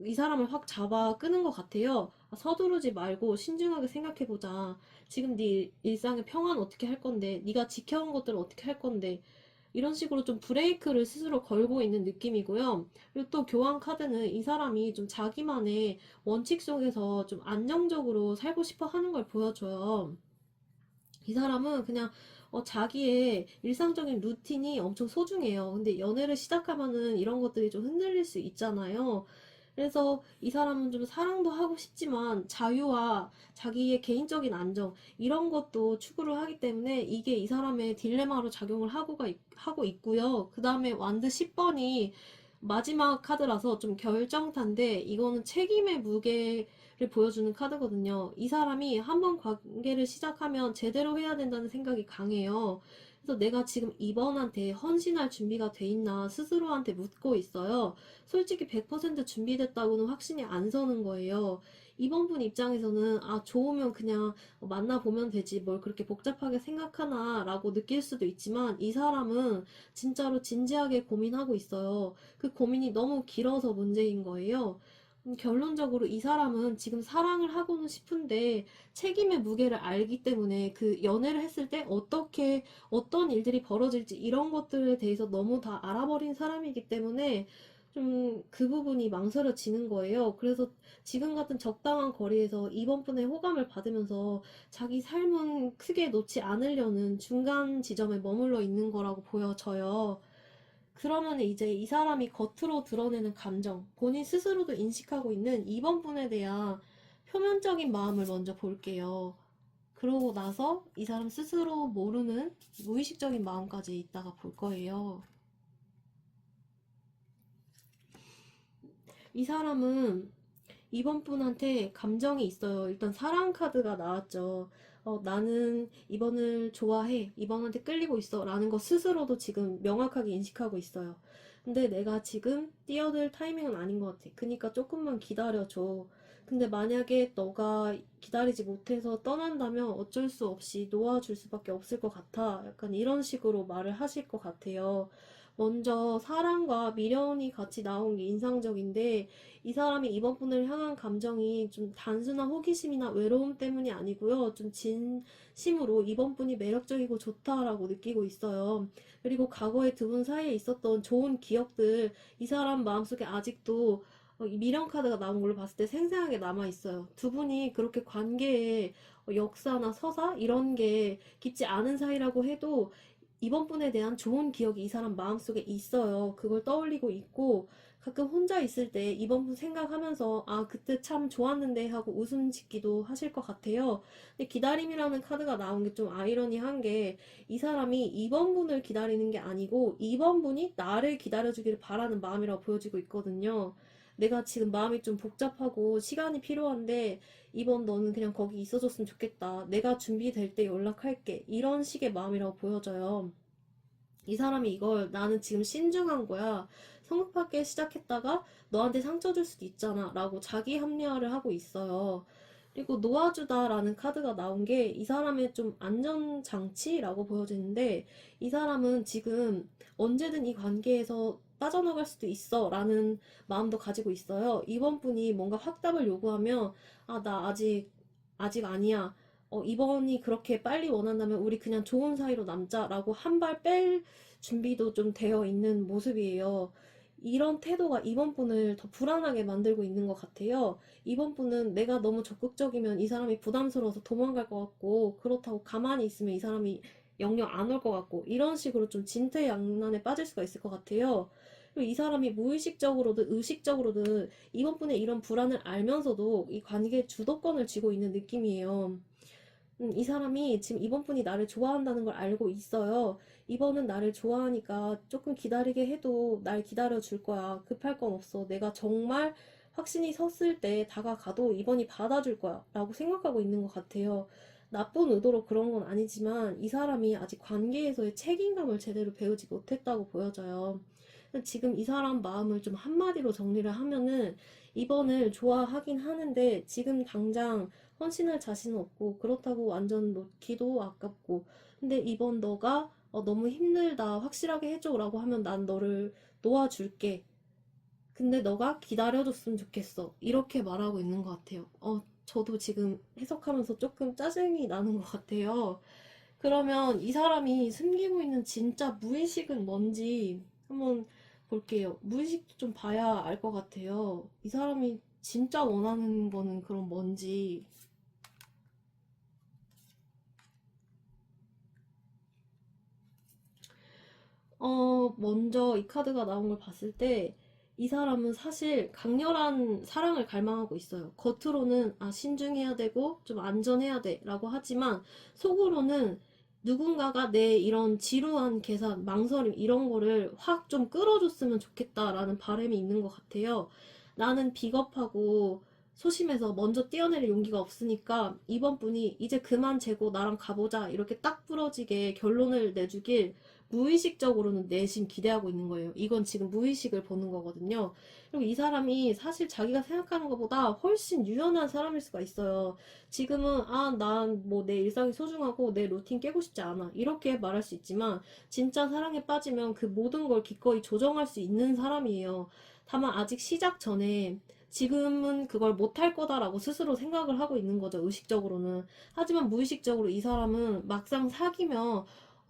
이 사람을 확 잡아 끄는 것 같아요. 서두르지 말고 신중하게 생각해보자. 지금 네 일상의 평화는 어떻게 할 건데, 네가 지켜온 것들은 어떻게 할 건데, 이런 식으로 좀 브레이크를 스스로 걸고 있는 느낌이고요. 그리고 또 교환 카드는 이 사람이 좀 자기만의 원칙 속에서 좀 안정적으로 살고 싶어 하는 걸 보여줘요. 이 사람은 그냥 자기의 일상적인 루틴이 엄청 소중해요. 근데 연애를 시작하면은 이런 것들이 좀 흔들릴 수 있잖아요. 그래서 이 사람은 좀 사랑도 하고 싶지만 자유와 자기의 개인적인 안정 이런 것도 추구를 하기 때문에 이게 이 사람의 딜레마로 작용을 하고 있고요. 그 다음에 완드 10번이 마지막 카드라서 좀 결정타인데 이거는 책임의 무게를 보여주는 카드거든요. 이 사람이 한번 관계를 시작하면 제대로 해야 된다는 생각이 강해요. 그래서 내가 지금 이번한테 헌신할 준비가 돼 있나 스스로한테 묻고 있어요. 솔직히 100% 준비됐다고는 확신이 안 서는 거예요. 이번 분 입장에서는 좋으면 그냥 만나보면 되지 뭘 그렇게 복잡하게 생각하나 라고 느낄 수도 있지만 이 사람은 진짜로 진지하게 고민하고 있어요. 그 고민이 너무 길어서 문제인 거예요. 결론적으로 이 사람은 지금 사랑을 하고는 싶은데 책임의 무게를 알기 때문에 그 연애를 했을 때 어떻게 어떤 일들이 벌어질지 이런 것들에 대해서 너무 다 알아버린 사람이기 때문에 좀 그 부분이 망설여지는 거예요. 그래서 지금 같은 적당한 거리에서 이번 분의 호감을 받으면서 자기 삶은 크게 놓지 않으려는 중간 지점에 머물러 있는 거라고 보여져요. 그러면 이제 이 사람이 겉으로 드러내는 감정, 본인 스스로도 인식하고 있는 2번 분에 대한 표면적인 마음을 먼저 볼게요. 그러고 나서 이 사람 스스로 모르는 무의식적인 마음까지 이따가 볼 거예요. 이 사람은 이번 분한테 감정이 있어요. 일단 사랑 카드가 나왔죠. 나는 이번을 좋아해. 이번한테 끌리고 있어. 라는 거 스스로도 지금 명확하게 인식하고 있어요. 근데 내가 지금 뛰어들 타이밍은 아닌 것 같아. 그니까 조금만 기다려줘. 근데 만약에 너가 기다리지 못해서 떠난다면 어쩔 수 없이 놓아줄 수밖에 없을 것 같아. 약간 이런 식으로 말을 하실 것 같아요. 먼저 사랑과 미련이 같이 나온 게 인상적인데 이 사람이 이번 분을 향한 감정이 좀 단순한 호기심이나 외로움 때문이 아니고요. 좀 진심으로 이번 분이 매력적이고 좋다라고 느끼고 있어요. 그리고 과거에 두 분 사이에 있었던 좋은 기억들, 이 사람 마음속에 아직도 이 미련 카드가 나온 걸로 봤을 때 생생하게 남아 있어요. 두 분이 그렇게 관계에 역사나 서사 이런 게 깊지 않은 사이라고 해도 이번 분에 대한 좋은 기억이 이 사람 마음속에 있어요. 그걸 떠올리고 있고 가끔 혼자 있을 때 이번 분 생각하면서 아 그때 참 좋았는데 하고 웃음 짓기도 하실 것 같아요. 근데 기다림이라는 카드가 나온 게 좀 아이러니한 게 이 사람이 이번 분을 기다리는 게 아니고 이번 분이 나를 기다려주기를 바라는 마음이라고 보여지고 있거든요. 내가 지금 마음이 좀 복잡하고 시간이 필요한데 이번 너는 그냥 거기 있어줬으면 좋겠다. 내가 준비될 때 연락할게. 이런 식의 마음이라고 보여져요. 이 사람이 이걸 나는 지금 신중한 거야. 성급하게 시작했다가 너한테 상처 줄 수도 있잖아. 라고 자기 합리화를 하고 있어요. 그리고 놓아주다라는 카드가 나온 게 이 사람의 좀 안전장치라고 보여지는데 이 사람은 지금 언제든 이 관계에서 빠져나갈 수도 있어 라는 마음도 가지고 있어요. 이번 분이 뭔가 확답을 요구하면 아, 나 아직 아니야. 이번이 그렇게 빨리 원한다면 우리 그냥 좋은 사이로 남자라고 한 발 뺄 준비도 좀 되어 있는 모습이에요. 이런 태도가 이번 분을 더 불안하게 만들고 있는 것 같아요. 이번 분은 내가 너무 적극적이면 이 사람이 부담스러워서 도망갈 것 같고, 그렇다고 가만히 있으면 이 사람이 영영 안 올 것 같고, 이런 식으로 좀 진퇴양난에 빠질 수가 있을 것 같아요. 그리고 이 사람이 무의식적으로든 의식적으로든 이번 분의 이런 불안을 알면서도 이 관계의 주도권을 쥐고 있는 느낌이에요. 이 사람이 지금 이번 분이 나를 좋아한다는 걸 알고 있어요. 이번은 나를 좋아하니까 조금 기다리게 해도 날 기다려 줄 거야. 급할 건 없어. 내가 정말 확신이 섰을 때 다가가도 이번이 받아줄 거야. 라고 생각하고 있는 것 같아요. 나쁜 의도로 그런 건 아니지만 이 사람이 아직 관계에서의 책임감을 제대로 배우지 못했다고 보여져요. 지금 이 사람 마음을 좀 한마디로 정리를 하면은 이번을 좋아하긴 하는데 지금 당장 헌신할 자신은 없고 그렇다고 완전 놓기도 아깝고 근데 이번 너가 너무 힘들다 확실하게 해줘라고 하면 난 너를 놓아줄게. 근데 너가 기다려줬으면 좋겠어. 이렇게 말하고 있는 것 같아요. 저도 지금 해석하면서 조금 짜증이 나는 것 같아요. 그러면 이 사람이 숨기고 있는 진짜 무의식은 뭔지 한번 볼게요. 무의식도 좀 봐야 알 것 같아요. 이 사람이 진짜 원하는 거는 그럼 뭔지. 먼저 이 카드가 나온 걸 봤을 때, 이 사람은 사실 강렬한 사랑을 갈망하고 있어요. 겉으로는, 신중해야 되고, 좀 안전해야 돼, 라고 하지만, 속으로는 누군가가 내 이런 지루한 계산, 망설임, 이런 거를 확 좀 끌어줬으면 좋겠다라는 바람이 있는 것 같아요. 나는 비겁하고, 소심해서 먼저 뛰어내릴 용기가 없으니까, 이번 분이 이제 그만 재고 나랑 가보자, 이렇게 딱 부러지게 결론을 내주길, 무의식적으로는 내심 기대하고 있는 거예요. 이건 지금 무의식을 보는 거거든요. 그리고 이 사람이 사실 자기가 생각하는 것보다 훨씬 유연한 사람일 수가 있어요. 지금은 난 뭐 내 일상이 소중하고 내 루틴 깨고 싶지 않아. 이렇게 말할 수 있지만 진짜 사랑에 빠지면 그 모든 걸 기꺼이 조정할 수 있는 사람이에요. 다만 아직 시작 전에 지금은 그걸 못할 거다라고 스스로 생각을 하고 있는 거죠, 의식적으로는. 하지만 무의식적으로 이 사람은 막상 사귀면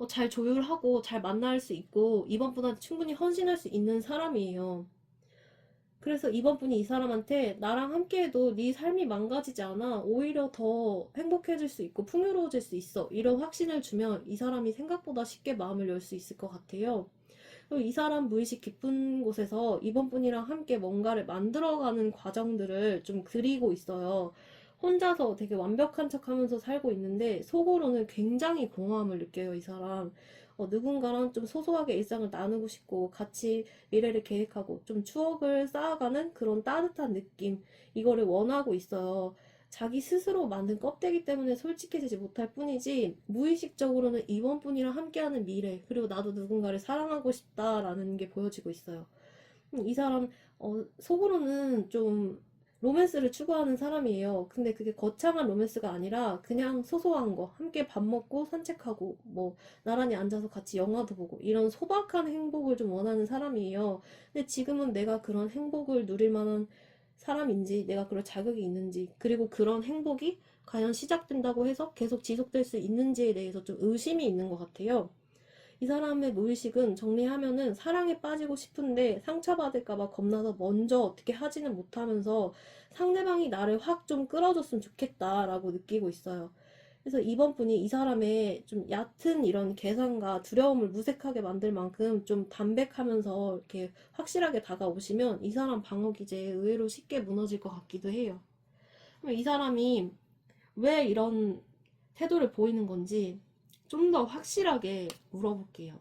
잘 조율하고 잘 만날 수 있고 이번보다 충분히 헌신할 수 있는 사람이에요. 그래서 이번 분이 이 사람한테 나랑 함께해도 네 삶이 망가지지 않아. 오히려 더 행복해질 수 있고 풍요로워질 수 있어. 이런 확신을 주면 이 사람이 생각보다 쉽게 마음을 열 수 있을 것 같아요. 그리고 이 사람 무의식 깊은 곳에서 이번 분이랑 함께 뭔가를 만들어가는 과정들을 좀 그리고 있어요. 혼자서 되게 완벽한 척 하면서 살고 있는데 속으로는 굉장히 공허함을 느껴요, 이 사람. 누군가랑 좀 소소하게 일상을 나누고 싶고 같이 미래를 계획하고 좀 추억을 쌓아가는 그런 따뜻한 느낌, 이거를 원하고 있어요. 자기 스스로 만든 껍데기 때문에 솔직해지지 못할 뿐이지 무의식적으로는 이번 분이랑 함께하는 미래, 그리고 나도 누군가를 사랑하고 싶다라는 게 보여지고 있어요. 이 사람 속으로는 좀 로맨스를 추구하는 사람이에요. 근데 그게 거창한 로맨스가 아니라 그냥 소소한 거, 함께 밥 먹고 산책하고 뭐 나란히 앉아서 같이 영화도 보고 이런 소박한 행복을 좀 원하는 사람이에요. 근데 지금은 내가 그런 행복을 누릴 만한 사람인지, 내가 그럴 자격이 있는지, 그리고 그런 행복이 과연 시작된다고 해서 계속 지속될 수 있는지에 대해서 좀 의심이 있는 것 같아요. 이 사람의 무의식은 정리하면은 사랑에 빠지고 싶은데 상처받을까봐 겁나서 먼저 어떻게 하지는 못하면서 상대방이 나를 확 좀 끌어줬으면 좋겠다라고 느끼고 있어요. 그래서 이번 분이 이 사람의 좀 얕은 이런 계산과 두려움을 무색하게 만들 만큼 좀 담백하면서 이렇게 확실하게 다가오시면 이 사람 방어 기제에 의외로 쉽게 무너질 것 같기도 해요. 그럼 이 사람이 왜 이런 태도를 보이는 건지 좀 더 확실하게 물어볼게요.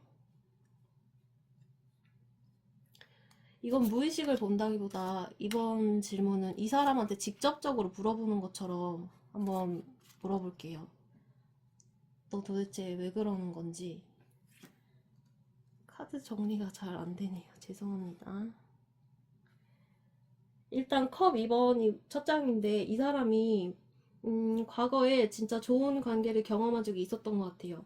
이건 무의식을 본다기보다 이번 질문은 이 사람한테 직접적으로 물어보는 것처럼 한번 물어볼게요. 너 도대체 왜 그러는 건지. 카드 정리가 잘 안 되네요. 죄송합니다. 일단 컵 2번이 첫 장인데 이 사람이 과거에 진짜 좋은 관계를 경험한 적이 있었던 것 같아요.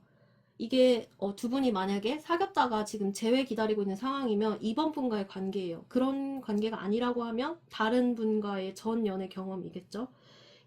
이게 두 분이 만약에 사귀었다가 지금 재회 기다리고 있는 상황이면 이번 분과의 관계예요. 그런 관계가 아니라고 하면 다른 분과의 전 연애 경험이겠죠.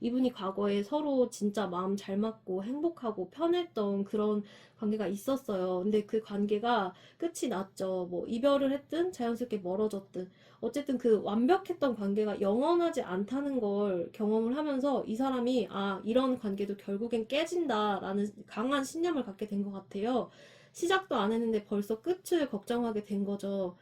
이분이 과거에 서로 진짜 마음 잘 맞고 행복하고 편했던 그런 관계가 있었어요. 근데 그 관계가 끝이 났죠. 뭐 이별을 했든 자연스럽게 멀어졌든 어쨌든 그 완벽했던 관계가 영원하지 않다는 걸 경험을 하면서 이 사람이 이런 관계도 결국엔 깨진다라는 강한 신념을 갖게 된 것 같아요. 시작도 안 했는데 벌써 끝을 걱정하게 된 거죠.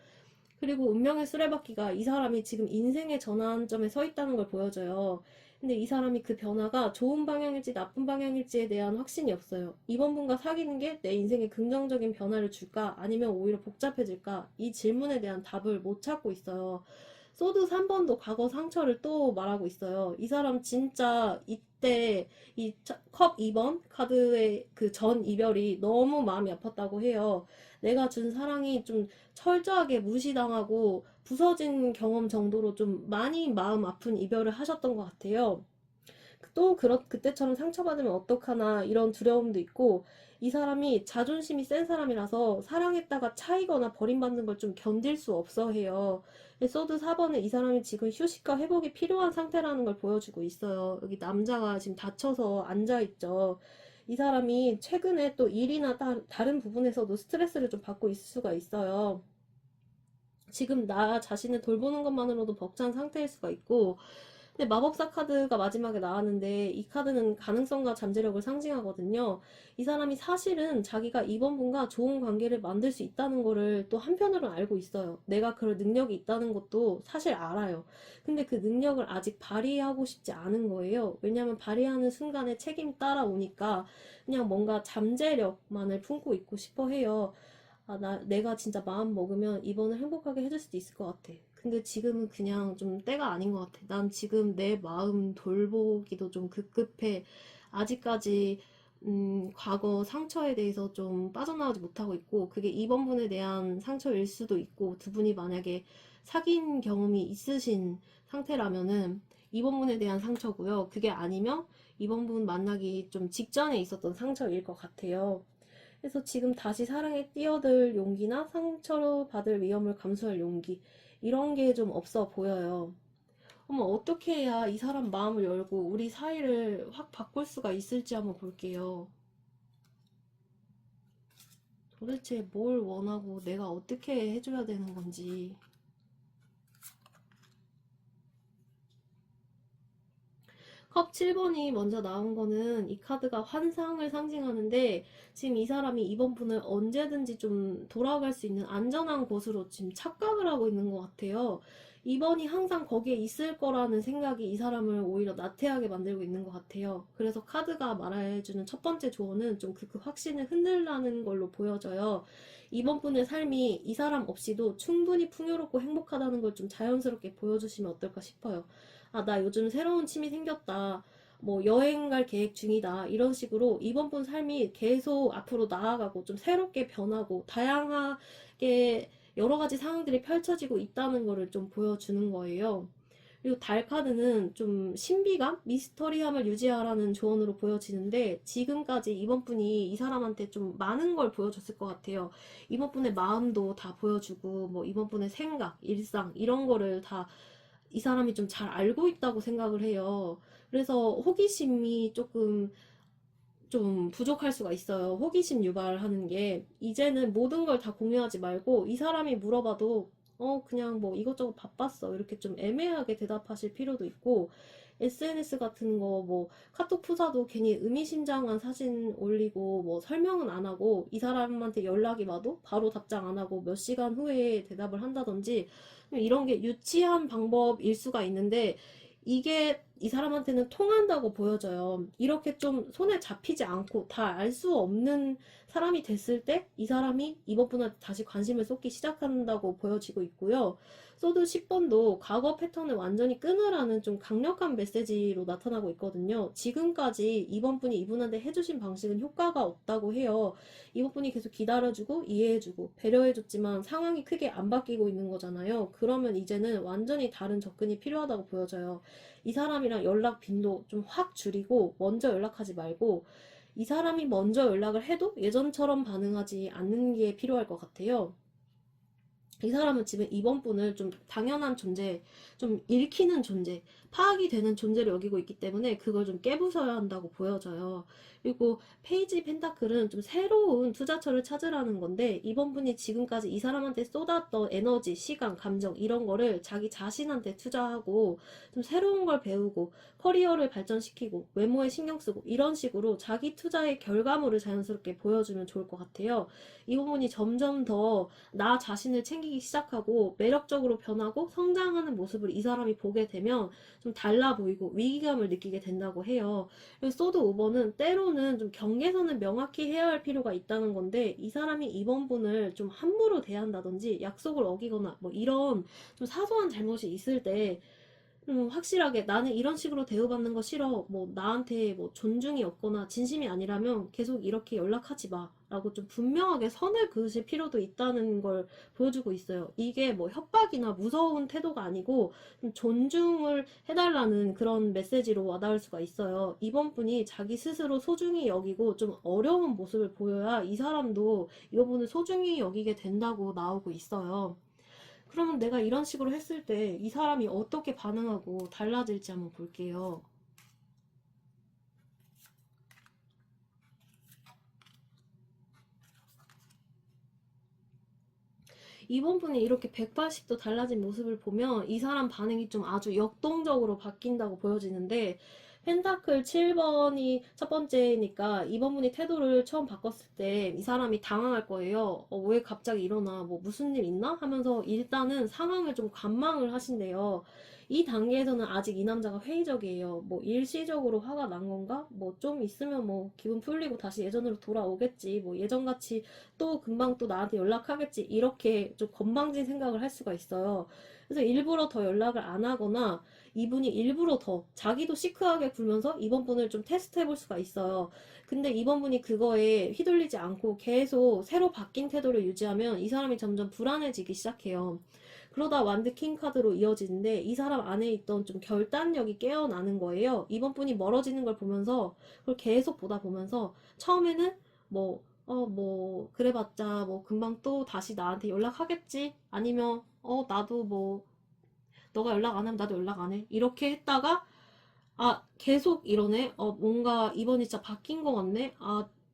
그리고 운명의 수레바퀴가 이 사람이 지금 인생의 전환점에 서 있다는 걸 보여줘요. 근데 이 사람이 그 변화가 좋은 방향일지 나쁜 방향일지에 대한 확신이 없어요. 이번 분과 사귀는 게 내 인생에 긍정적인 변화를 줄까? 아니면 오히려 복잡해질까? 이 질문에 대한 답을 못 찾고 있어요. 소드 3번도 과거 상처를 또 말하고 있어요. 이 사람 진짜 이때 이 컵 2번 카드의 그 전 이별이 너무 마음이 아팠다고 해요. 내가 준 사랑이 좀 철저하게 무시당하고 부서진 경험 정도로 좀 많이 마음 아픈 이별을 하셨던 것 같아요. 또 그때처럼 상처받으면 어떡하나 이런 두려움도 있고 이 사람이 자존심이 센 사람이라서 사랑했다가 차이거나 버림받는 걸 좀 견딜 수 없어 해요. 소드 4번은 이 사람이 지금 휴식과 회복이 필요한 상태라는 걸 보여주고 있어요. 여기 남자가 지금 다쳐서 앉아있죠. 이 사람이 최근에 또 일이나 다른 부분에서도 스트레스를 좀 받고 있을 수가 있어요. 지금 나 자신을 돌보는 것만으로도 벅찬 상태일 수가 있고, 근데 마법사 카드가 마지막에 나왔는데 이 카드는 가능성과 잠재력을 상징하거든요. 이 사람이 사실은 자기가 이번 분과 좋은 관계를 만들 수 있다는 거를 또 한편으로는 알고 있어요. 내가 그럴 능력이 있다는 것도 사실 알아요. 근데 그 능력을 아직 발휘하고 싶지 않은 거예요. 왜냐하면 발휘하는 순간에 책임이 따라오니까 그냥 뭔가 잠재력만을 품고 있고 싶어 해요. 내가 진짜 마음 먹으면 이번을 행복하게 해줄 수도 있을 것 같아. 근데 지금은 그냥 좀 때가 아닌 것 같아. 난 지금 내 마음 돌보기도 좀 급급해. 아직까지, 과거 상처에 대해서 좀 빠져나오지 못하고 있고, 그게 이번 분에 대한 상처일 수도 있고, 두 분이 만약에 사귄 경험이 있으신 상태라면은, 이번 분에 대한 상처고요. 그게 아니면, 이번 분 만나기 좀 직전에 있었던 상처일 것 같아요. 그래서 지금 다시 사랑에 뛰어들 용기나 상처받을 위험을 감수할 용기 이런 게 좀 없어 보여요. 어머, 어떻게 해야 이 사람 마음을 열고 우리 사이를 확 바꿀 수가 있을지 한번 볼게요. 도대체 뭘 원하고 내가 어떻게 해줘야 되는 건지. 컵 7번이 먼저 나온 거는 이 카드가 환상을 상징하는데 지금 이 사람이 이번 분을 언제든지 좀 돌아갈 수 있는 안전한 곳으로 지금 착각을 하고 있는 것 같아요. 이번이 항상 거기에 있을 거라는 생각이 이 사람을 오히려 나태하게 만들고 있는 것 같아요. 그래서 카드가 말해주는 첫 번째 조언은 좀 그 확신을 흔들라는 걸로 보여져요. 이번 분의 삶이 이 사람 없이도 충분히 풍요롭고 행복하다는 걸 좀 자연스럽게 보여주시면 어떨까 싶어요. 아, 나 요즘 새로운 취미 생겼다. 뭐 여행 갈 계획 중이다. 이런 식으로 이번 분 삶이 계속 앞으로 나아가고 좀 새롭게 변하고 다양하게 여러 가지 상황들이 펼쳐지고 있다는 거를 좀 보여주는 거예요. 그리고 달 카드는 좀 신비감, 미스터리함을 유지하라는 조언으로 보여지는데 지금까지 이번 분이 이 사람한테 좀 많은 걸 보여줬을 것 같아요. 이번 분의 마음도 다 보여주고 뭐 이번 분의 생각, 일상 이런 거를 다 이 사람이 좀 잘 알고 있다고 생각을 해요. 그래서 호기심이 조금 좀 부족할 수가 있어요. 호기심 유발하는 게. 이제는 모든 걸 다 공유하지 말고 이 사람이 물어봐도 그냥 뭐 이것저것 바빴어. 이렇게 좀 애매하게 대답하실 필요도 있고 SNS 같은 거 뭐 카톡 프사도 괜히 의미심장한 사진 올리고 뭐 설명은 안 하고 이 사람한테 연락이 와도 바로 답장 안 하고 몇 시간 후에 대답을 한다든지 이런 게 유치한 방법일 수가 있는데 이게 이 사람한테는 통한다고 보여져요. 이렇게 좀 손에 잡히지 않고 다 알 수 없는 사람이 됐을 때 이 사람이 이번 분한테 다시 관심을 쏟기 시작한다고 보여지고 있고요. 소드 10번도 과거 패턴을 완전히 끊으라는 좀 강력한 메시지로 나타나고 있거든요. 지금까지 이번 분이 이분한테 해주신 방식은 효과가 없다고 해요. 이번 분이 계속 기다려주고 이해해주고 배려해줬지만 상황이 크게 안 바뀌고 있는 거잖아요. 그러면 이제는 완전히 다른 접근이 필요하다고 보여져요. 이 사람이랑 연락 빈도 좀 확 줄이고 먼저 연락하지 말고 이 사람이 먼저 연락을 해도 예전처럼 반응하지 않는 게 필요할 것 같아요. 이 사람은 지금 이번 분을 좀 당연한 존재, 좀 읽히는 존재, 파악이 되는 존재로 여기고 있기 때문에 그걸 좀 깨부숴야 한다고 보여져요. 그리고 페이지 펜타클은 좀 새로운 투자처를 찾으라는 건데 이번 분이 지금까지 이 사람한테 쏟았던 에너지, 시간, 감정 이런 거를 자기 자신한테 투자하고 좀 새로운 걸 배우고 커리어를 발전시키고 외모에 신경 쓰고 이런 식으로 자기 투자의 결과물을 자연스럽게 보여주면 좋을 것 같아요. 이 부분이 점점 더 나 자신을 챙기기 시작하고 매력적으로 변하고 성장하는 모습을 이 사람이 보게 되면 좀 달라 보이고 위기감을 느끼게 된다고 해요. 그래서 소드 오버는 때로는 좀 경계선을 명확히 해야 할 필요가 있다는 건데 이 사람이 이번 분을 좀 함부로 대한다든지 약속을 어기거나 뭐 이런 좀 사소한 잘못이 있을 때 확실하게 나는 이런 식으로 대우받는 거 싫어. 뭐 나한테 뭐 존중이 없거나 진심이 아니라면 계속 이렇게 연락하지 마. 라고 좀 분명하게 선을 그으실 필요도 있다는 걸 보여주고 있어요. 이게 뭐 협박이나 무서운 태도가 아니고 좀 존중을 해달라는 그런 메시지로 와닿을 수가 있어요. 이번 분이 자기 스스로 소중히 여기고 좀 어려운 모습을 보여야 이 사람도 이번 분을 소중히 여기게 된다고 나오고 있어요. 그러면 내가 이런 식으로 했을 때 이 사람이 어떻게 반응하고 달라질지 한번 볼게요. 이번 분이 이렇게 180도 달라진 모습을 보면 이 사람 반응이 좀 아주 역동적으로 바뀐다고 보여지는데 펜타클 7번이 첫 번째니까 이번 분이 태도를 처음 바꿨을 때 이 사람이 당황할 거예요. 왜 갑자기 일어나? 뭐 무슨 일 있나? 하면서 일단은 상황을 좀 관망을 하신대요. 이 단계에서는 아직 이 남자가 회의적이에요. 뭐 일시적으로 화가 난 건가? 뭐 좀 있으면 뭐 기분 풀리고 다시 예전으로 돌아오겠지. 뭐 예전같이 또 금방 또 나한테 연락하겠지 이렇게 좀 건방진 생각을 할 수가 있어요. 그래서 일부러 더 연락을 안 하거나 이분이 일부러 더 자기도 시크하게 굴면서 이번 분을 좀 테스트 해볼 수가 있어요. 근데 이번 분이 그거에 휘둘리지 않고 계속 새로 바뀐 태도를 유지하면 이 사람이 점점 불안해지기 시작해요. 그러다 완드 킹 카드로 이어지는데 이 사람 안에 있던 좀 결단력이 깨어나는 거예요. 이번 분이 멀어지는 걸 보면서 그걸 계속 보다 보면서 처음에는 뭐 뭐, 그래봤자, 뭐, 금방 또 다시 나한테 연락하겠지? 아니면, 나도 뭐, 너가 연락 안 하면 나도 연락 안 해. 이렇게 했다가 계속 이러네. 뭔가 이번이 진짜 바뀐 것 같네.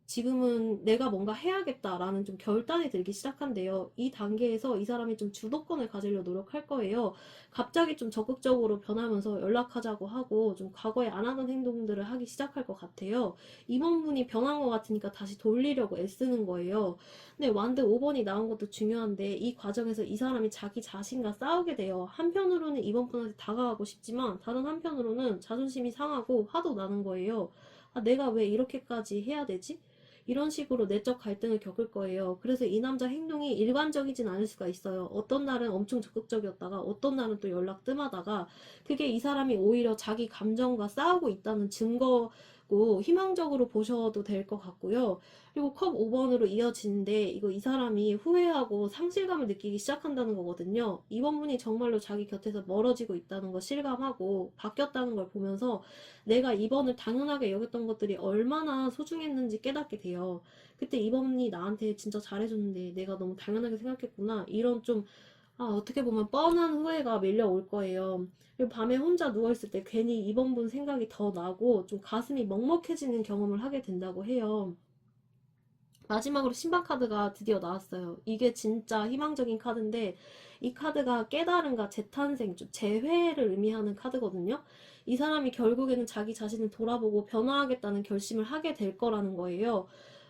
지금은 내가 뭔가 해야겠다라는 좀 결단이 들기 시작한대요. 이 단계에서 이 사람이 좀 주도권을 가지려 노력할 거예요. 갑자기 좀 적극적으로 변하면서 연락하자고 하고 좀 과거에 안 하던 행동들을 하기 시작할 것 같아요. 이번 분이 변한 것 같으니까 다시 돌리려고 애쓰는 거예요. 근데 완드 5번이 나온 것도 중요한데 이 과정에서 이 사람이 자기 자신과 싸우게 돼요. 한편으로는 이번 분한테 다가가고 싶지만 다른 한편으로는 자존심이 상하고 화도 나는 거예요. 내가 왜 이렇게까지 해야 되지? 이런 식으로 내적 갈등을 겪을 거예요. 그래서 이 남자 행동이 일관적이진 않을 수가 있어요. 어떤 날은 엄청 적극적이었다가 어떤 날은 또 연락 뜸하다가 그게 이 사람이 오히려 자기 감정과 싸우고 있다는 증거고 희망적으로 보셔도 될 것 같고요. 그리고 컵 5번으로 이어지는데 이거 이 사람이 후회하고 상실감을 느끼기 시작한다는 거거든요. 이번 분이 정말로 자기 곁에서 멀어지고 있다는 거 실감하고 바뀌었다는 걸 보면서 내가 이번을 당연하게 여겼던 것들이 얼마나 소중했는지 깨닫게 돼요. 그때 이번이 나한테 진짜 잘해줬는데 내가 너무 당연하게 생각했구나. 이런 좀 어떻게 보면 뻔한 후회가 밀려올 거예요. 그리고 밤에 혼자 누워있을 때 괜히 이번 분 생각이 더 나고 좀 가슴이 먹먹해지는 경험을 하게 된다고 해요. 마지막으로 신박 카드가 드디어 나왔어요. 이게 진짜 희망적인 카드인데 이 카드가 깨달음과 재탄생, 좀 재회를 의미하는 카드거든요. 이 사람이 결국에는 자기 자신을 돌아보고 변화하겠다는 결심을 하게 될 거라는 거예요.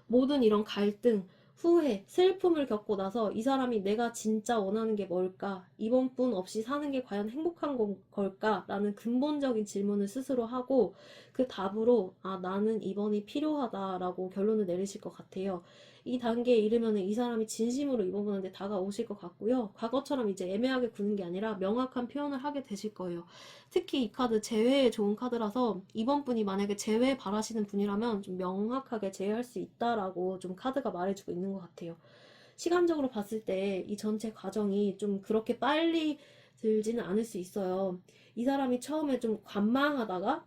모든 이런 갈등, 후회, 슬픔을 겪고 나서 이 사람이 내가 진짜 원하는 게 뭘까? 이번뿐 없이 사는 게 과연 행복한 걸까? 라는 근본적인 질문을 스스로 하고 그 답으로 나는 이번이 필요하다라고 결론을 내리실 것 같아요. 이 단계에 이르면 이 사람이 진심으로 이번 분한테 다가오실 것 같고요. 과거처럼 이제 애매하게 구는 게 아니라 명확한 표현을 하게 되실 거예요. 특히 이 카드 재회에 좋은 카드라서 이번 분이 만약에 재회 바라시는 분이라면 좀 명확하게 재회할 수 있다라고 좀 카드가 말해주고 있는 것 같아요. 시간적으로 봤을 때 이 전체 과정이 좀 그렇게 빨리 들지는 않을 수 있어요. 이 사람이 처음에 좀 관망하다가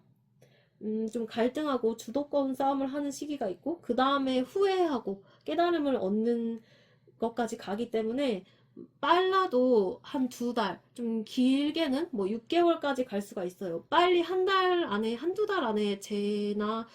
좀 갈등하고 주도권 싸움을 하는 시기가 있고 그 다음에 후회하고 깨달음을 얻는 것까지 가기 때문에 빨라도 한 2달, 좀 길게는 뭐 6개월까지 갈 수가 있어요. 빨리 한 달 안에, 한두 달 안에 쟤나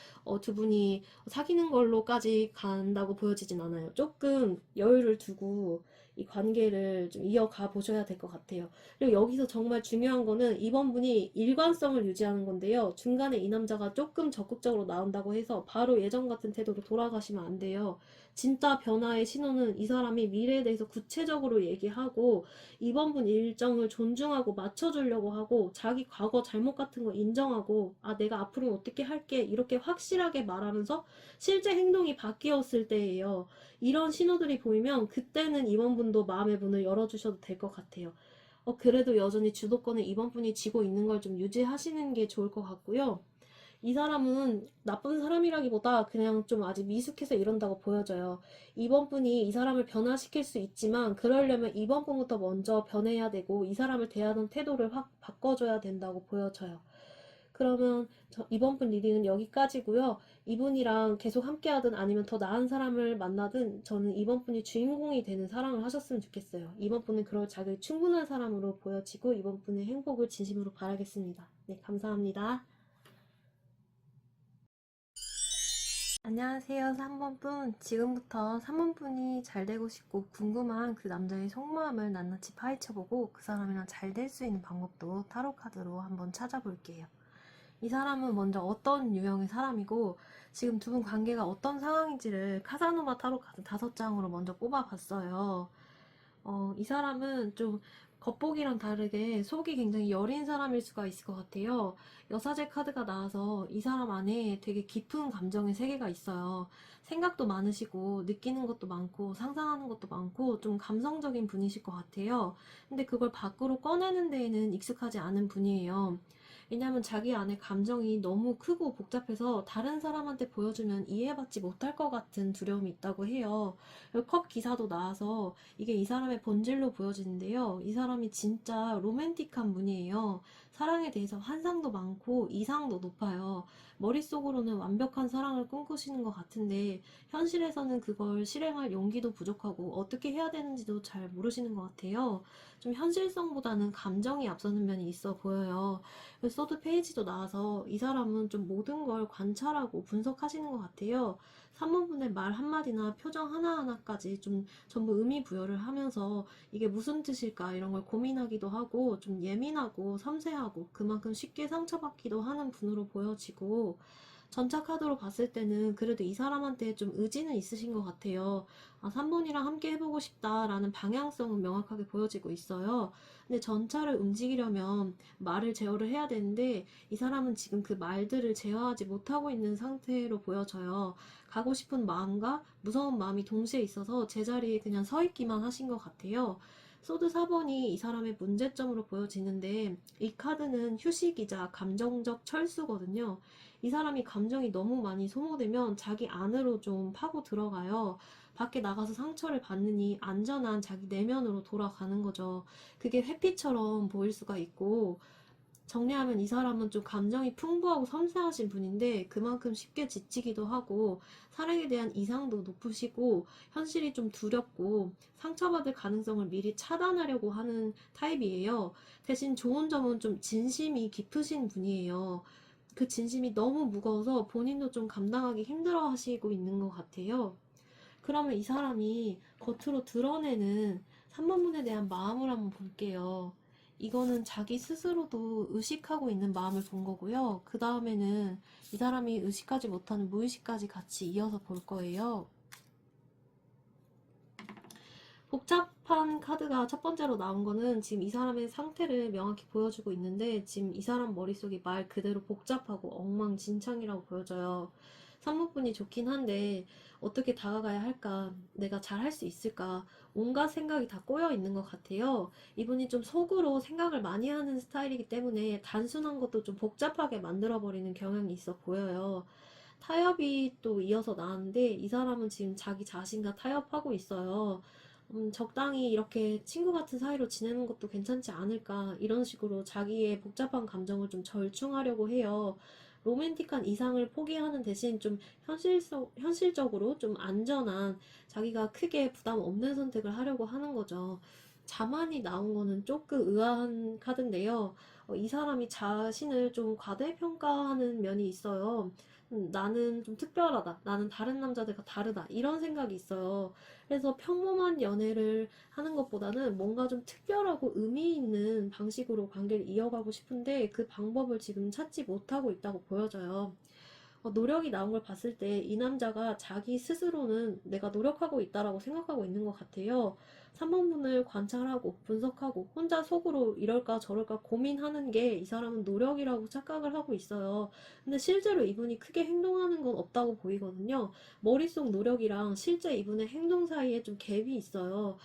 두 분이 사귀는 걸로까지 간다고 보여지진 않아요. 조금 여유를 두고 이 관계를 좀 이어가 보셔야 될 것 같아요. 그리고 여기서 정말 중요한 거는 이번 분이 일관성을 유지하는 건데요. 중간에 이 남자가 조금 적극적으로 나온다고 해서 바로 예전 같은 태도로 돌아가시면 안 돼요. 진짜 변화의 신호는 이 사람이 미래에 대해서 구체적으로 얘기하고 이번 분 일정을 존중하고 맞춰주려고 하고 자기 과거 잘못 같은 거 인정하고 내가 앞으로 어떻게 할게 이렇게 확실하게 말하면서 실제 행동이 바뀌었을 때예요. 이런 신호들이 보이면 그때는 이번 분도 마음의 문을 열어주셔도 될 것 같아요. 그래도 여전히 주도권을 이번 분이 쥐고 있는 걸 좀 유지하시는 게 좋을 것 같고요. 이 사람은 나쁜 사람이라기보다 그냥 좀 아직 미숙해서 이런다고 보여져요. 이번 분이 이 사람을 변화시킬 수 있지만 그러려면 이번 분부터 먼저 변해야 되고 이 사람을 대하는 태도를 확 바꿔줘야 된다고 보여져요. 그러면 이번 분 리딩은 여기까지고요. 이분이랑 계속 함께하든 아니면 더 나은 사람을 만나든 저는 이번 분이 주인공이 되는 사랑을 하셨으면 좋겠어요. 이번 분은 그럴 자격이 충분한 사람으로 보여지고 이번 분의 행복을 진심으로 바라겠습니다. 네, 감사합니다. 안녕하세요, 3번분. 지금부터 3번분이 잘 되고 싶고 궁금한 그 남자의 속마음을 낱낱이 파헤쳐보고 그 사람이랑 잘 될 수 있는 방법도 타로 카드로 한번 찾아볼게요. 이 사람은 먼저 어떤 유형의 사람이고 지금 두 분 관계가 어떤 상황인지를 카사노바 타로 카드 5장으로 먼저 뽑아봤어요. 이 사람은 좀 겉보기랑 다르게 속이 굉장히 여린 사람일 수가 있을 것 같아요. 여사제 카드가 나와서 이 사람 안에 되게 깊은 감정의 세계가 있어요. 생각도 많으시고 느끼는 것도 많고 상상하는 것도 많고 좀 감성적인 분이실 것 같아요. 근데 그걸 밖으로 꺼내는 데에는 익숙하지 않은 분이에요. 왜냐하면 자기 안에 감정이 너무 크고 복잡해서 다른 사람한테 보여주면 이해받지 못할 것 같은 두려움이 있다고 해요. 컵 기사도 나와서 이게 이 사람의 본질로 보여지는데요. 이 사람이 진짜 로맨틱한 분이에요. 사랑에 대해서 환상도 많고 이상도 높아요. 머릿속으로는 완벽한 사랑을 꿈꾸시는 것 같은데 현실에서는 그걸 실행할 용기도 부족하고 어떻게 해야 되는지도 잘 모르시는 것 같아요. 좀 현실성보다는 감정이 앞서는 면이 있어 보여요. 소드 페이지도 나와서 이 사람은 좀 모든 걸 관찰하고 분석하시는 것 같아요. 산문분의 말 한마디나 표정 하나하나까지 좀 전부 의미 부여를 하면서 이게 무슨 뜻일까 이런 걸 고민하기도 하고 좀 예민하고 섬세하고 그만큼 쉽게 상처받기도 하는 분으로 보여지고 전차 카드로 봤을 때는 그래도 이 사람한테 좀 의지는 있으신 것 같아요. 아, 3번이랑 함께 해보고 싶다라는 방향성은 명확하게 보여지고 있어요. 근데 전차를 움직이려면 말을 제어를 해야 되는데 이 사람은 지금 그 말들을 제어하지 못하고 있는 상태로 보여져요. 가고 싶은 마음과 무서운 마음이 동시에 있어서 제자리에 그냥 서 있기만 하신 것 같아요. 소드 4번이 이 사람의 문제점으로 보여지는데 이 카드는 휴식이자 감정적 철수거든요. 이 사람이 감정이 너무 많이 소모되면 자기 안으로 좀 파고 들어가요. 밖에 나가서 상처를 받느니 안전한 자기 내면으로 돌아가는 거죠. 그게 회피처럼 보일 수가 있고 정리하면 이 사람은 좀 감정이 풍부하고 섬세하신 분인데 그만큼 쉽게 지치기도 하고 사랑에 대한 이상도 높으시고 현실이 좀 두렵고 상처받을 가능성을 미리 차단하려고 하는 타입이에요. 대신 좋은 점은 좀 진심이 깊으신 분이에요. 그 진심이 너무 무거워서 본인도 좀 감당하기 힘들어 하시고 있는 것 같아요. 그러면 이 사람이 겉으로 드러내는 3번분에 대한 마음을 한번 볼게요. 이거는 자기 스스로도 의식하고 있는 마음을 본 거고요. 그 다음에는 이 사람이 의식하지 못하는 무의식까지 같이 이어서 볼 거예요. 복잡한 카드가 첫 번째로 나온 거는 지금 이 사람의 상태를 명확히 보여주고 있는데 지금 이 사람 머릿속이 말 그대로 복잡하고 엉망진창이라고 보여져요. 산문분이 좋긴 한데 어떻게 다가가야 할까? 내가 잘 할 수 있을까? 온갖 생각이 다 꼬여 있는 것 같아요. 이분이 좀 속으로 생각을 많이 하는 스타일이기 때문에 단순한 것도 좀 복잡하게 만들어버리는 경향이 있어 보여요. 타협이 또 이어서 나왔는데 이 사람은 지금 자기 자신과 타협하고 있어요. 적당히 이렇게 친구 같은 사이로 지내는 것도 괜찮지 않을까 이런 식으로 자기의 복잡한 감정을 좀 절충하려고 해요. 로맨틱한 이상을 포기하는 대신 좀 현실적으로 좀 안전한 자기가 크게 부담 없는 선택을 하려고 하는 거죠. 자만이 나온 거는 조금 의아한 카드인데요. 이 사람이 자신을 좀 과대평가하는 면이 있어요. 나는 좀 특별하다. 나는 다른 남자들과 다르다. 이런 생각이 있어요. 그래서 평범한 연애를 하는 것보다는 뭔가 좀 특별하고 의미 있는 방식으로 관계를 이어가고 싶은데 그 방법을 지금 찾지 못하고 있다고 보여져요. 노력이 나온 걸 봤을 때 이 남자가 자기 스스로는 내가 노력하고 있다라고 생각하고 있는 것 같아요. 3번분을 관찰하고 분석하고 혼자 속으로 이럴까 저럴까 고민하는 게 이 사람은 노력이라고 착각을 하고 있어요. 근데 실제로 이분이 크게 행동하는 건 없다고 보이거든요. 머릿속 노력이랑 실제 이분의 행동 사이에 좀 갭이 있어요.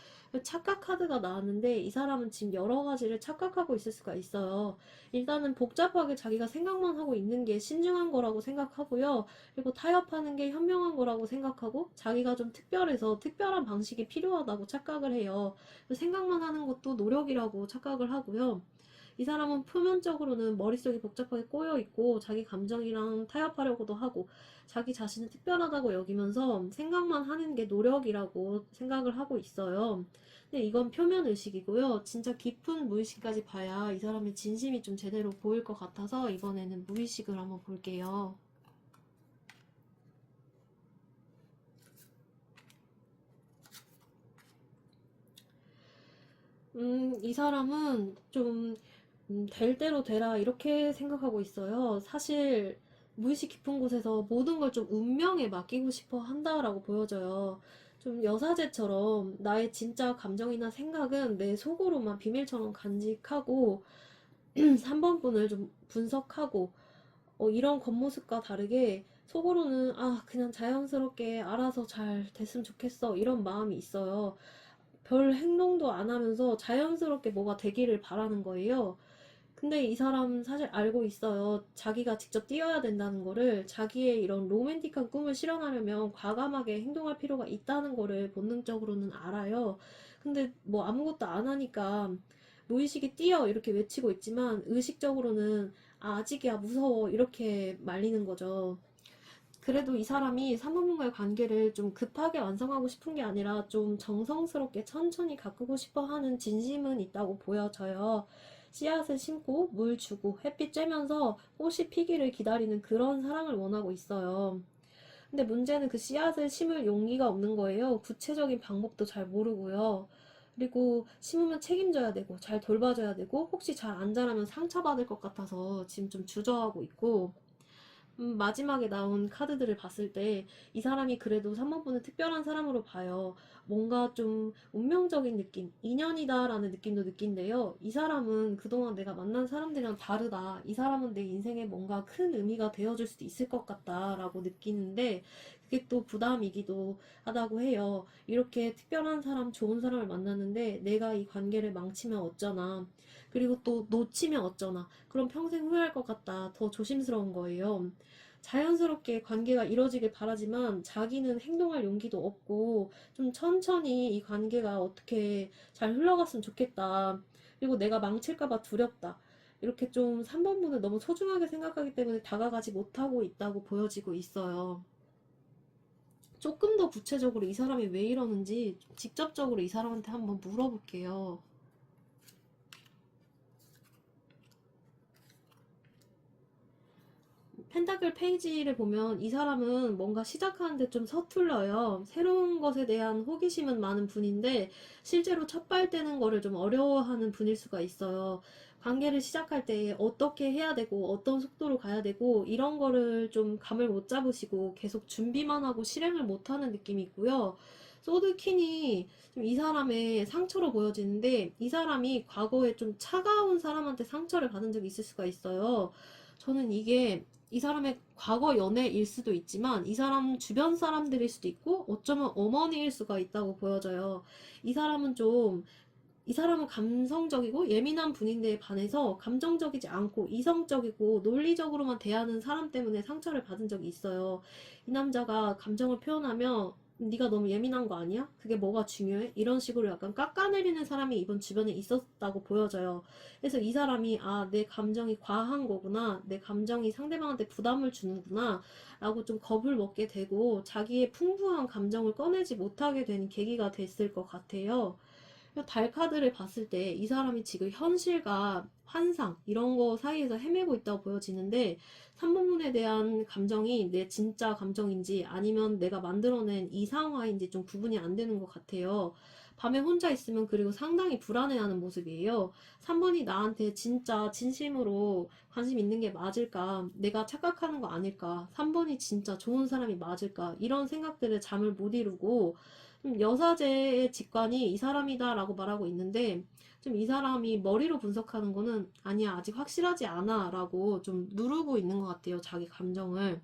착각 카드가 나왔는데 이 사람은 지금 여러 가지를 착각하고 있을 수가 있어요. 일단은 복잡하게 자기가 생각만 하고 있는 게 신중한 거라고 생각하고요. 그리고 타협하는 게 현명한 거라고 생각하고 자기가 좀 특별해서 특별한 방식이 필요하다고 착각을 해요. 생각만 하는 것도 노력이라고 착각을 하고요. 이 사람은 표면적으로는 머릿속이 복잡하게 꼬여있고 자기 감정이랑 타협하려고도 하고 자기 자신을 특별하다고 여기면서 생각만 하는 게 노력이라고 생각을 하고 있어요. 근데 이건 표면 의식이고요. 진짜 깊은 무의식까지 봐야 이 사람의 진심이 좀 제대로 보일 것 같아서 이번에는 무의식을 한번 볼게요. 이 사람은 좀 될 대로 되라 이렇게 생각하고 있어요. 사실 무의식 깊은 곳에서 모든 걸 좀 운명에 맡기고 싶어 한다라고 보여져요. 좀 여사제처럼 나의 진짜 감정이나 생각은 내 속으로만 비밀처럼 간직하고 3번 분을 좀 분석하고 이런 겉모습과 다르게 속으로는 아 그냥 자연스럽게 알아서 잘 됐으면 좋겠어 이런 마음이 있어요. 별 행동도 안 하면서 자연스럽게 뭐가 되기를 바라는 거예요. 근데 이 사람 사실 알고 있어요. 자기가 직접 뛰어야 된다는 거를 자기의 이런 로맨틱한 꿈을 실현하려면 과감하게 행동할 필요가 있다는 거를 본능적으로는 알아요. 근데 뭐 아무것도 안 하니까 무의식이 뛰어 이렇게 외치고 있지만 의식적으로는 아직이야 무서워 이렇게 말리는 거죠. 그래도 이 사람이 산모분과의 관계를 좀 급하게 완성하고 싶은 게 아니라 좀 정성스럽게 천천히 가꾸고 싶어 하는 진심은 있다고 보여져요. 씨앗을 심고 물 주고 햇빛 쬐면서 꽃이 피기를 기다리는 그런 사랑을 원하고 있어요. 근데 문제는 그 씨앗을 심을 용기가 없는 거예요. 구체적인 방법도 잘 모르고요. 그리고 심으면 책임져야 되고 잘 돌봐줘야 되고 혹시 잘 안 자라면 상처받을 것 같아서 지금 좀 주저하고 있고, 마지막에 나온 카드들을 봤을 때 이 사람이 그래도 3번분은 특별한 사람으로 봐요. 뭔가 좀 운명적인 느낌, 인연이다라는 느낌도 느낀대요. 이 사람은 그동안 내가 만난 사람들이랑 다르다. 이 사람은 내 인생에 뭔가 큰 의미가 되어줄 수도 있을 것 같다라고 느끼는데 그게 또 부담이기도 하다고 해요. 이렇게 특별한 사람, 좋은 사람을 만났는데 내가 이 관계를 망치면 어쩌나. 그리고 또 놓치면 어쩌나. 그럼 평생 후회할 것 같다. 더 조심스러운 거예요. 자연스럽게 관계가 이뤄지길 바라지만 자기는 행동할 용기도 없고 좀 천천히 이 관계가 어떻게 잘 흘러갔으면 좋겠다. 그리고 내가 망칠까봐 두렵다. 이렇게 좀 3번분을 너무 소중하게 생각하기 때문에 다가가지 못하고 있다고 보여지고 있어요. 조금 더 구체적으로 이 사람이 왜 이러는지 직접적으로 이 사람한테 한번 물어볼게요. 펜타클 페이지를 보면 이 사람은 뭔가 시작하는데 좀 서툴러요. 새로운 것에 대한 호기심은 많은 분인데 실제로 첫발 떼는 거를 좀 어려워하는 분일 수가 있어요. 관계를 시작할 때 어떻게 해야 되고 어떤 속도로 가야 되고 이런 거를 좀 감을 못 잡으시고 계속 준비만 하고 실행을 못하는 느낌이 있고요. 소드킨이 좀 이 사람의 상처로 보여지는데 이 사람이 과거에 좀 차가운 사람한테 상처를 받은 적이 있을 수가 있어요. 저는 이게 이 사람의 과거 연애일 수도 있지만 이 사람 주변 사람들일 수도 있고 어쩌면 어머니일 수가 있다고 보여져요. 이 사람은 좀 이 사람은 감성적이고 예민한 분인데 반해서 감정적이지 않고 이성적이고 논리적으로만 대하는 사람 때문에 상처를 받은 적이 있어요. 이 남자가 감정을 표현하면 네가 너무 예민한 거 아니야? 그게 뭐가 중요해? 이런 식으로 약간 깎아내리는 사람이 이번 주변에 있었다고 보여져요. 그래서 이 사람이 아, 내 감정이 과한 거구나. 내 감정이 상대방한테 부담을 주는구나. 라고 좀 겁을 먹게 되고 자기의 풍부한 감정을 꺼내지 못하게 되는 계기가 됐을 것 같아요. 달 카드를 봤을 때 이 사람이 지금 현실과 환상 이런 거 사이에서 헤매고 있다고 보여지는데 3번문에 대한 감정이 내 진짜 감정인지 아니면 내가 만들어낸 이상화인지 좀 구분이 안 되는 것 같아요. 밤에 혼자 있으면 그리고 상당히 불안해하는 모습이에요. 3번이 나한테 진짜 진심으로 관심 있는 게 맞을까? 내가 착각하는 거 아닐까? 3번이 진짜 좋은 사람이 맞을까? 이런 생각들을 잠을 못 이루고 여사제의 직관이 이 사람이다라고 말하고 있는데 좀 이 사람이 머리로 분석하는 거는 아니야 아직 확실하지 않아 라고 좀 누르고 있는 것 같아요 자기 감정을.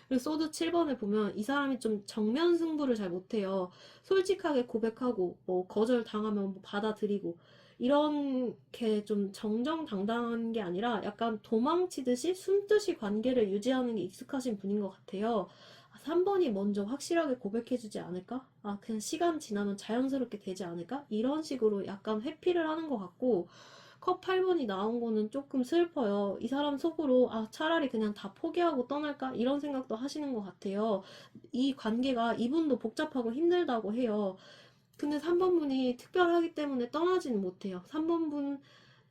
그리고 소드 7번을 보면 이 사람이 좀 정면 승부를 잘 못해요. 솔직하게 고백하고 뭐 거절 당하면 뭐 받아들이고 이렇게 좀 정정당당한 게 아니라 약간 도망치듯이 숨듯이 관계를 유지하는 게 익숙하신 분인 것 같아요. 3번이 먼저 확실하게 고백해주지 않을까? 아, 그냥 시간 지나면 자연스럽게 되지 않을까? 이런 식으로 약간 회피를 하는 것 같고, 컵 8번이 나온 거는 조금 슬퍼요. 이 사람 속으로, 아, 차라리 그냥 다 포기하고 떠날까? 이런 생각도 하시는 것 같아요. 이 관계가 이분도 복잡하고 힘들다고 해요. 근데 3번 분이 특별하기 때문에 떠나지는 못해요. 3번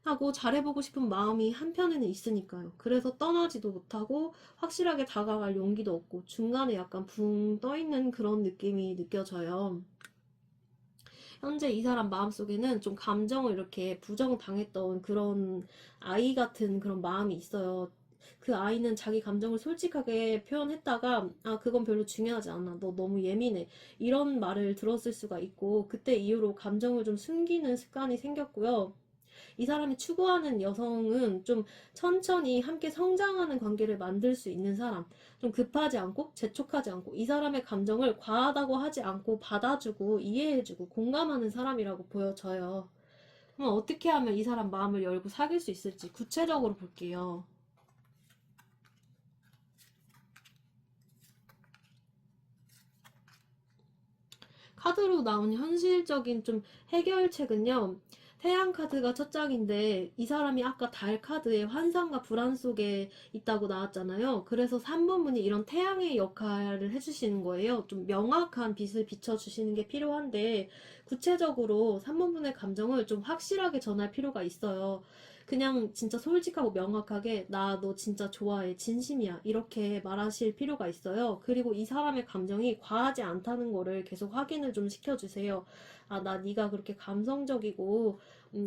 분하고 잘해보고 싶은 마음이 한편에는 있으니까요. 그래서 떠나지도 못하고 확실하게 다가갈 용기도 없고 중간에 약간 붕 떠있는 그런 느낌이 느껴져요. 현재 이 사람 마음속에는 좀 감정을 이렇게 부정당했던 그런 아이 같은 그런 마음이 있어요. 그 아이는 자기 감정을 솔직하게 표현했다가 아 그건 별로 중요하지 않아 너 너무 예민해 이런 말을 들었을 수가 있고 그때 이후로 감정을 좀 숨기는 습관이 생겼고요. 이 사람이 추구하는 여성은 좀 천천히 함께 성장하는 관계를 만들 수 있는 사람, 좀 급하지 않고 재촉하지 않고 이 사람의 감정을 과하다고 하지 않고 받아주고 이해해주고 공감하는 사람이라고 보여져요. 그럼 어떻게 하면 이 사람 마음을 열고 사귈 수 있을지 구체적으로 볼게요. 카드로 나온 현실적인 좀 해결책은요. 태양 카드가 첫 장인데 이 사람이 아까 달 카드의 환상과 불안 속에 있다고 나왔잖아요. 그래서 3번 분이 이런 태양의 역할을 해주시는 거예요. 좀 명확한 빛을 비춰주시는 게 필요한데 구체적으로 3번 분의 감정을 좀 확실하게 전할 필요가 있어요. 그냥 진짜 솔직하고 명확하게 나 너 진짜 좋아해 진심이야 이렇게 말하실 필요가 있어요. 그리고 이 사람의 감정이 과하지 않다는 거를 계속 확인을 좀 시켜주세요. 아, 나 네가 그렇게 감성적이고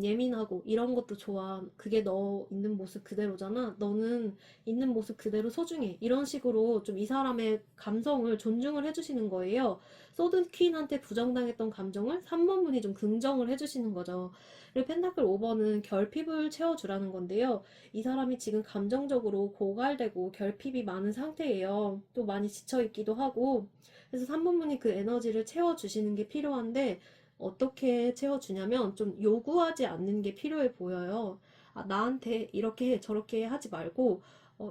예민하고 이런 것도 좋아. 그게 너 있는 모습 그대로잖아. 너는 있는 모습 그대로 소중해. 이런 식으로 좀 이 사람의 감성을 존중을 해주시는 거예요. 소드 퀸한테 부정당했던 감정을 3번 분이 좀 긍정을 해주시는 거죠. 그리고 펜타클 5번은 결핍을 채워주라는 건데요. 이 사람이 지금 감정적으로 고갈되고 결핍이 많은 상태예요. 또 많이 지쳐있기도 하고. 그래서 3번 분이 그 에너지를 채워주시는 게 필요한데, 어떻게 채워주냐면 좀 요구하지 않는 게 필요해 보여요. 아, 나한테 이렇게 해, 저렇게 하지 말고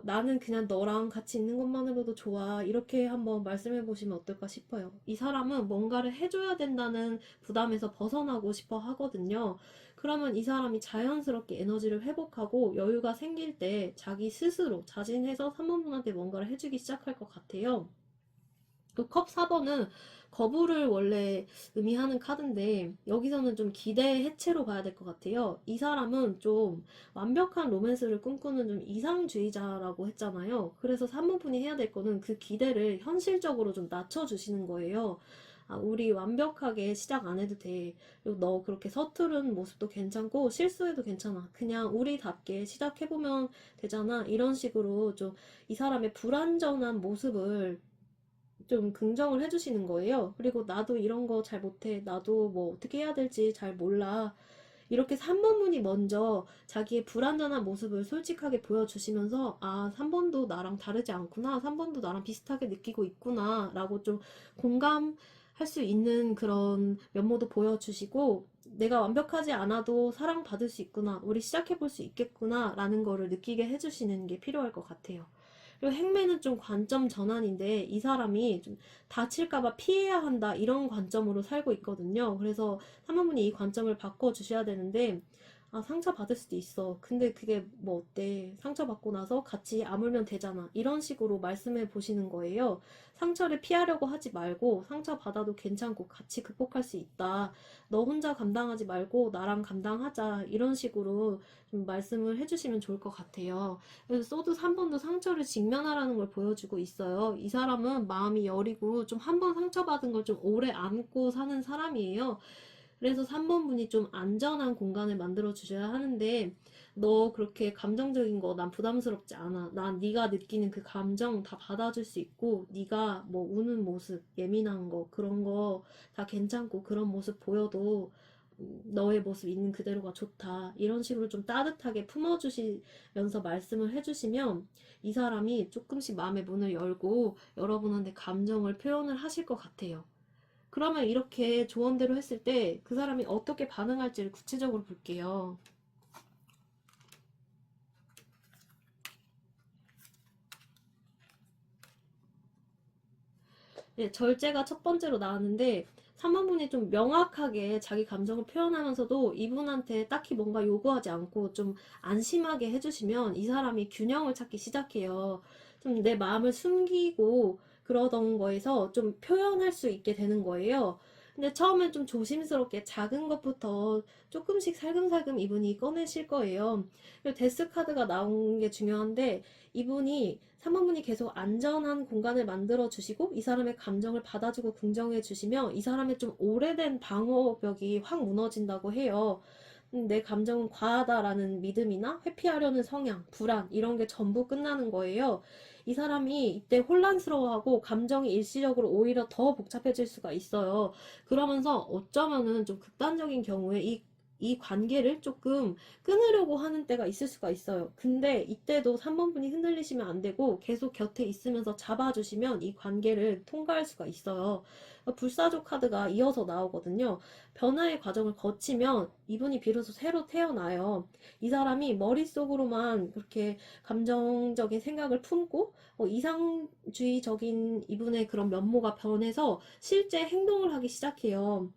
나는 그냥 너랑 같이 있는 것만으로도 좋아. 이렇게 한번 말씀해 보시면 어떨까 싶어요. 이 사람은 뭔가를 해줘야 된다는 부담에서 벗어나고 싶어 하거든요. 그러면 이 사람이 자연스럽게 에너지를 회복하고 여유가 생길 때 자기 스스로 자진해서 3번분한테 뭔가를 해주기 시작할 것 같아요. 또 컵 4번은 거부를 원래 의미하는 카드인데 여기서는 좀 기대 해체로 봐야 될 것 같아요. 이 사람은 좀 완벽한 로맨스를 꿈꾸는 좀 이상주의자라고 했잖아요. 그래서 3번분이 해야 될 거는 그 기대를 현실적으로 좀 낮춰주시는 거예요. 아, 우리 완벽하게 시작 안 해도 돼. 그리고 너 그렇게 서투른 모습도 괜찮고 실수해도 괜찮아. 그냥 우리답게 시작해보면 되잖아. 이런 식으로 좀 이 사람의 불완전한 모습을 좀 긍정을 해주시는 거예요. 그리고 나도 이런 거 잘 못해. 나도 뭐 어떻게 해야 될지 잘 몰라. 이렇게 3번분이 먼저 자기의 불완전한 모습을 솔직하게 보여주시면서 아, 3번도 나랑 다르지 않구나. 3번도 나랑 비슷하게 느끼고 있구나. 라고 좀 공감할 수 있는 그런 면모도 보여주시고 내가 완벽하지 않아도 사랑받을 수 있구나. 우리 시작해볼 수 있겠구나. 라는 거를 느끼게 해주시는 게 필요할 것 같아요. 그리고 행매는 좀 관점 전환인데 이 사람이 좀 다칠까봐 피해야 한다 이런 관점으로 살고 있거든요. 그래서 사모님이 이 관점을 바꿔주셔야 되는데 아, 상처받을 수도 있어. 근데 그게 뭐 어때? 상처받고 나서 같이 아물면 되잖아. 이런 식으로 말씀해 보시는 거예요. 상처를 피하려고 하지 말고 상처받아도 괜찮고 같이 극복할 수 있다. 너 혼자 감당하지 말고 나랑 감당하자. 이런 식으로 좀 말씀을 해주시면 좋을 것 같아요. 그래서 소드 3번도 상처를 직면하라는 걸 보여주고 있어요. 이 사람은 마음이 여리고 좀 한 번 상처받은 걸 좀 오래 안고 사는 사람이에요. 그래서 3번 분이 좀 안전한 공간을 만들어 주셔야 하는데 너 그렇게 감정적인 거 난 부담스럽지 않아. 난 네가 느끼는 그 감정 다 받아줄 수 있고 네가 뭐 우는 모습, 예민한 거 그런 거 다 괜찮고 그런 모습 보여도 너의 모습 있는 그대로가 좋다. 이런 식으로 좀 따뜻하게 품어주시면서 말씀을 해주시면 이 사람이 조금씩 마음의 문을 열고 여러분한테 감정을 표현을 하실 것 같아요. 그러면 이렇게 조언대로 했을 때 그 사람이 어떻게 반응할지를 구체적으로 볼게요. 네, 절제가 첫 번째로 나왔는데 3번 분이 좀 명확하게 자기 감정을 표현하면서도 이분한테 딱히 뭔가 요구하지 않고 좀 안심하게 해주시면 이 사람이 균형을 찾기 시작해요. 좀 내 마음을 숨기고 그러던 거에서 좀 표현할 수 있게 되는 거예요. 근데 처음엔 좀 조심스럽게 작은 것부터 조금씩 살금살금 이분이 꺼내실 거예요. 그리고 데스 카드가 나온 게 중요한데 이분이 3번분이 계속 안전한 공간을 만들어 주시고 이 사람의 감정을 받아주고 긍정해 주시면 이 사람의 좀 오래된 방어벽이 확 무너진다고 해요. 내 감정은 과하다라는 믿음이나 회피하려는 성향, 불안 이런 게 전부 끝나는 거예요. 이 사람이 이때 혼란스러워하고 감정이 일시적으로 오히려 더 복잡해질 수가 있어요. 그러면서 어쩌면은 좀 극단적인 경우에 이 이 관계를 조금 끊으려고 하는 때가 있을 수가 있어요. 근데 이때도 3번 분이 흔들리시면 안 되고 계속 곁에 있으면서 잡아주시면 이 관계를 통과할 수가 있어요. 불사조 카드가 이어서 나오거든요. 변화의 과정을 거치면 이분이 비로소 새로 태어나요. 이 사람이 머릿속으로만 그렇게 감정적인 생각을 품고 이상주의적인 이분의 그런 면모가 변해서 실제 행동을 하기 시작해요.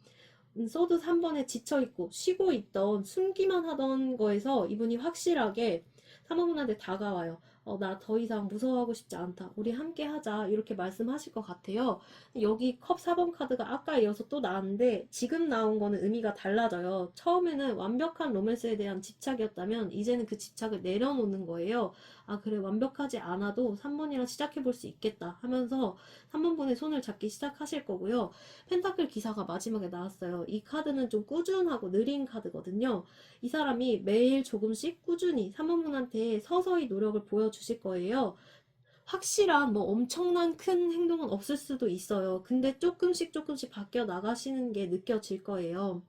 소드 3번에 지쳐있고 쉬고 있던 숨기만 하던 거에서 이분이 확실하게 사모분한테 다가와요. 나 더 이상 무서워하고 싶지 않다. 우리 함께 하자. 이렇게 말씀하실 것 같아요. 여기 컵 4번 카드가 아까 이어서 또 나왔는데 지금 나온 거는 의미가 달라져요. 처음에는 완벽한 로맨스에 대한 집착이었다면 이제는 그 집착을 내려놓는 거예요. 아, 그래. 완벽하지 않아도 3번이랑 시작해볼 수 있겠다 하면서 3번 분의 손을 잡기 시작하실 거고요. 펜타클 기사가 마지막에 나왔어요. 이 카드는 좀 꾸준하고 느린 카드거든요. 이 사람이 매일 조금씩 꾸준히 3번 분한테 서서히 노력을 보여주실 거예요. 확실한 뭐 엄청난 큰 행동은 없을 수도 있어요. 근데 조금씩 조금씩 바뀌어 나가시는 게 느껴질 거예요.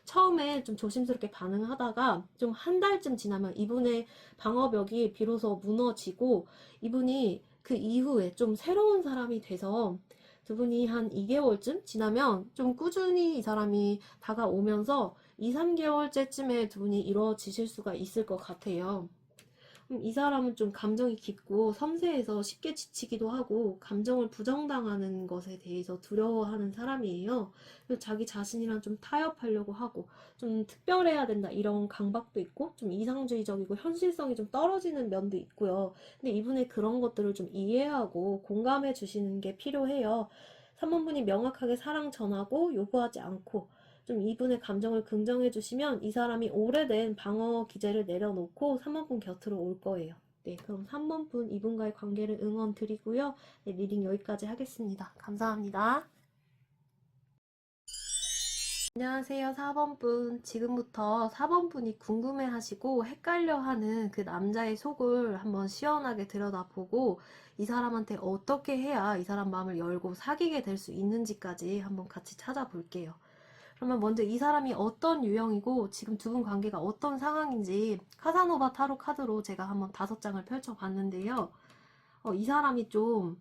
처음에 좀 조심스럽게 반응하다가 좀 한 달쯤 지나면 이분의 방어벽이 비로소 무너지고 이분이 그 이후에 좀 새로운 사람이 돼서 두 분이 한 2개월쯤 지나면 좀 꾸준히 이 사람이 다가오면서 2, 3개월째쯤에 두 분이 이루어지실 수가 있을 것 같아요. 이 사람은 좀 감정이 깊고 섬세해서 쉽게 지치기도 하고 감정을 부정당하는 것에 대해서 두려워하는 사람이에요. 그래서 자기 자신이랑 좀 타협하려고 하고 좀 특별해야 된다 이런 강박도 있고 좀 이상주의적이고 현실성이 좀 떨어지는 면도 있고요. 근데 이분의 그런 것들을 좀 이해하고 공감해 주시는 게 필요해요. 3번분이 명확하게 사랑 전하고 요구하지 않고 좀 이분의 감정을 긍정해 주시면 이 사람이 오래된 방어 기제를 내려놓고 3번분 곁으로 올 거예요. 네, 그럼 3번분 이분과의 관계를 응원 드리고요. 네, 리딩 여기까지 하겠습니다. 감사합니다. 안녕하세요, 4번분. 지금부터 4번분이 궁금해하시고 헷갈려하는 그 남자의 속을 한번 시원하게 들여다보고 이 사람한테 어떻게 해야 이 사람 마음을 열고 사귀게 될 수 있는지까지 한번 같이 찾아볼게요. 그러면 먼저 이 사람이 어떤 유형이고 지금 두 분 관계가 어떤 상황인지 카사노바 타로 카드로 제가 한번 5장을 펼쳐봤는데요. 이 사람이 좀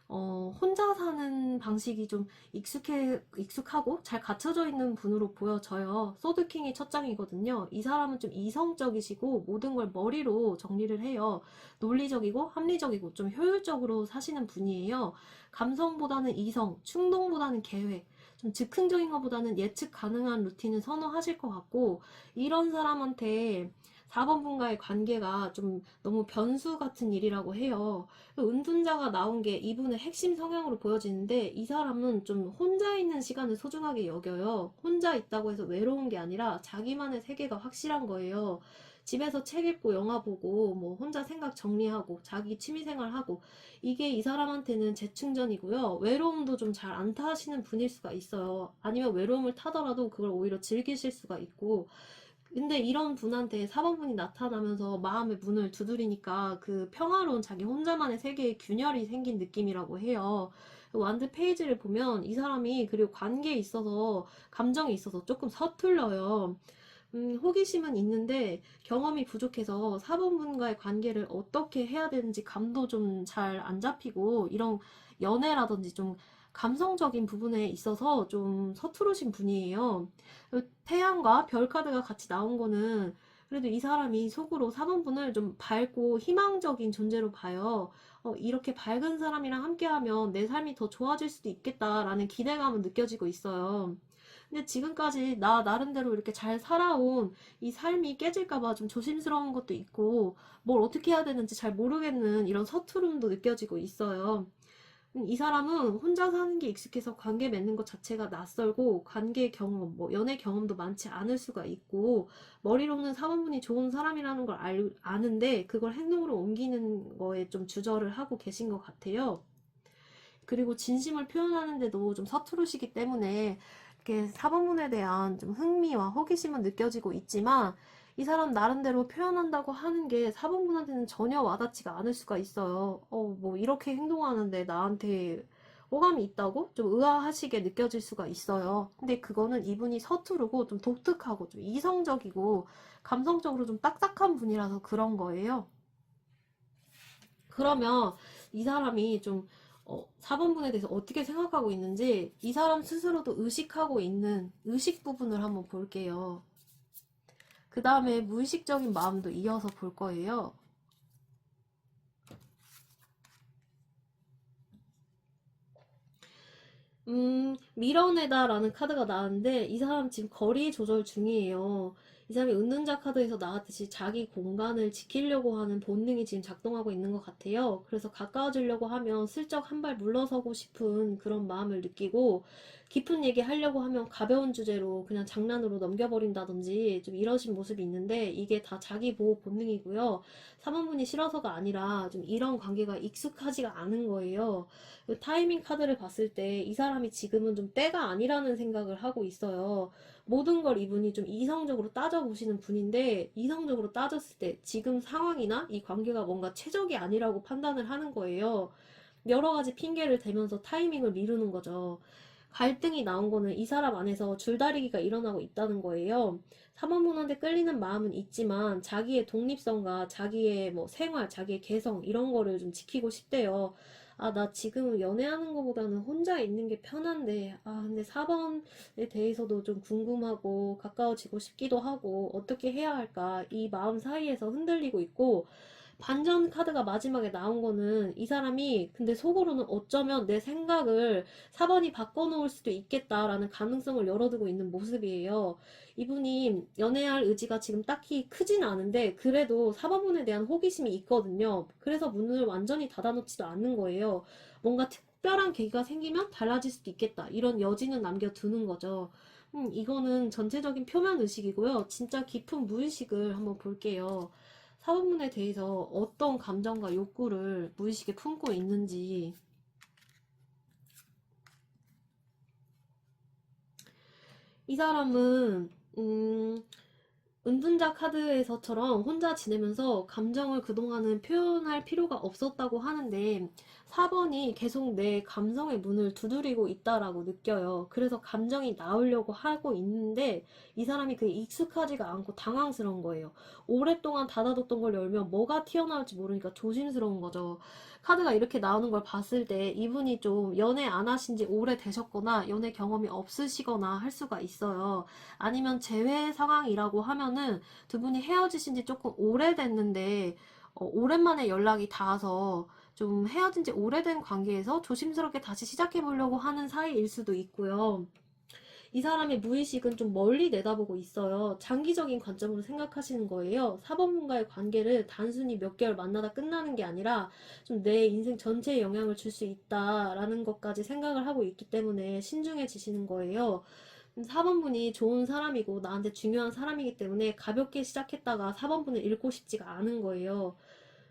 혼자 사는 방식이 좀 익숙하고 잘 갖춰져 있는 분으로 보여져요. 소드킹이 첫 장이거든요. 이 사람은 좀 이성적이시고 모든 걸 머리로 정리를 해요. 논리적이고 합리적이고 좀 효율적으로 사시는 분이에요. 감성보다는 이성, 충동보다는 계획, 좀 즉흥적인 것보다는 예측 가능한 루틴을 선호하실 것 같고 이런 사람한테 4번 분과의 관계가 좀 너무 변수 같은 일이라고 해요. 은둔자가 나온 게 이분의 핵심 성향으로 보여지는데 이 사람은 좀 혼자 있는 시간을 소중하게 여겨요. 혼자 있다고 해서 외로운 게 아니라 자기만의 세계가 확실한 거예요. 집에서 책 읽고 영화 보고 뭐 혼자 생각 정리하고 자기 취미생활하고 이게 이 사람한테는 재충전이고요. 외로움도 좀 잘 안 타시는 분일 수가 있어요. 아니면 외로움을 타더라도 그걸 오히려 즐기실 수가 있고 근데 이런 분한테 4번분이 나타나면서 마음의 문을 두드리니까 그 평화로운 자기 혼자만의 세계에 균열이 생긴 느낌이라고 해요. 완드 페이지를 보면 이 사람이 그리고 관계에 있어서 감정에 있어서 조금 서툴러요. 호기심은 있는데 경험이 부족해서 4번분과의 관계를 어떻게 해야 되는지 감도 좀 잘 안 잡히고 이런 연애라든지 좀 감성적인 부분에 있어서 좀 서투르신 분이에요. 태양과 별 카드가 같이 나온 거는 그래도 이 사람이 속으로 4번분을 좀 밝고 희망적인 존재로 봐요. 이렇게 밝은 사람이랑 함께하면 내 삶이 더 좋아질 수도 있겠다라는 기대감은 느껴지고 있어요. 근데 지금까지 나 나름대로 이렇게 잘 살아온 이 삶이 깨질까봐 좀 조심스러운 것도 있고 뭘 어떻게 해야 되는지 잘 모르겠는 이런 서투름도 느껴지고 있어요. 이 사람은 혼자 사는 게 익숙해서 관계 맺는 것 자체가 낯설고 관계 경험, 뭐 연애 경험도 많지 않을 수가 있고 머리로는 사원분이 좋은 사람이라는 걸 아는데 그걸 행동으로 옮기는 거에 좀 주저를 하고 계신 것 같아요. 그리고 진심을 표현하는데도 좀 서투르시기 때문에 이렇게 사번문에 대한 좀 흥미와 호기심은 느껴지고 있지만 이 사람 나름대로 표현한다고 하는 게 4번분한테는 전혀 와닿지가 않을 수가 있어요. 뭐 이렇게 행동하는데 나한테 호감이 있다고 좀 의아하시게 느껴질 수가 있어요. 근데 그거는 이분이 서투르고 좀 독특하고 좀 이성적이고 감성적으로 좀 딱딱한 분이라서 그런 거예요. 그러면 이 사람이 좀 4번분에 대해서 어떻게 생각하고 있는지 이 사람 스스로도 의식하고 있는 의식 부분을 한번 볼게요. 그 다음에 무의식적인 마음도 이어서 볼 거예요. 밀어내다라는 카드가 나왔는데 이 사람 지금 거리 조절 중이에요. 이 사람이 은둔자 카드에서 나왔듯이 자기 공간을 지키려고 하는 본능이 지금 작동하고 있는 것 같아요. 그래서 가까워지려고 하면 슬쩍 한 발 물러서고 싶은 그런 마음을 느끼고 깊은 얘기 하려고 하면 가벼운 주제로 그냥 장난으로 넘겨버린다든지 좀 이러신 모습이 있는데 이게 다 자기 보호 본능이고요. 3번분이 싫어서가 아니라 좀 이런 관계가 익숙하지가 않은 거예요. 그 타이밍 카드를 봤을 때 이 사람이 지금은 좀 때가 아니라는 생각을 하고 있어요. 모든 걸 이분이 좀 이성적으로 따져보시는 분인데 이성적으로 따졌을 때 지금 상황이나 이 관계가 뭔가 최적이 아니라고 판단을 하는 거예요. 여러 가지 핑계를 대면서 타이밍을 미루는 거죠. 갈등이 나온 거는 이 사람 안에서 줄다리기가 일어나고 있다는 거예요. 사모문한테 끌리는 마음은 있지만 자기의 독립성과 자기의 뭐 생활, 자기의 개성 이런 거를 좀 지키고 싶대요. 아, 나 지금 연애하는 것보다는 혼자 있는 게 편한데, 아, 근데 4번에 대해서도 좀 궁금하고 가까워지고 싶기도 하고 어떻게 해야 할까 이 마음 사이에서 흔들리고 있고 반전 카드가 마지막에 나온 거는 이 사람이 근데 속으로는 어쩌면 내 생각을 4번이 바꿔놓을 수도 있겠다라는 가능성을 열어두고 있는 모습이에요. 이분이 연애할 의지가 지금 딱히 크진 않은데 그래도 4번분에 대한 호기심이 있거든요. 그래서 문을 완전히 닫아놓지도 않는 거예요. 뭔가 특별한 계기가 생기면 달라질 수도 있겠다. 이런 여지는 남겨두는 거죠. 이거는 전체적인 표면 의식이고요. 진짜 깊은 무의식을 한번 볼게요. 사본문에 대해서 어떤 감정과 욕구를 무의식에 품고 있는지. 이 사람은 은둔자 카드에서처럼 혼자 지내면서 감정을 그동안은 표현할 필요가 없었다고 하는데 4번이 계속 내 감성의 문을 두드리고 있다라고 느껴요. 그래서 감정이 나오려고 하고 있는데 이 사람이 그게 익숙하지가 않고 당황스러운 거예요. 오랫동안 닫아뒀던 걸 열면 뭐가 튀어나올지 모르니까 조심스러운 거죠. 카드가 이렇게 나오는 걸 봤을 때 이분이 좀 연애 안 하신 지 오래 되셨거나 연애 경험이 없으시거나 할 수가 있어요. 아니면 재회 상황이라고 하면은 두 분이 헤어지신 지 조금 오래됐는데 오랜만에 연락이 닿아서 좀 헤어진 지 오래된 관계에서 조심스럽게 다시 시작해 보려고 하는 사이일 수도 있고요. 이 사람의 무의식은 좀 멀리 내다보고 있어요. 장기적인 관점으로 생각하시는 거예요. 사범분과의 관계를 단순히 몇 개월 만나다 끝나는 게 아니라 좀 내 인생 전체에 영향을 줄 수 있다라는 것까지 생각을 하고 있기 때문에 신중해지시는 거예요. 4번분이 좋은 사람이고 나한테 중요한 사람이기 때문에 가볍게 시작했다가 4번분을 잃고 싶지가 않은 거예요.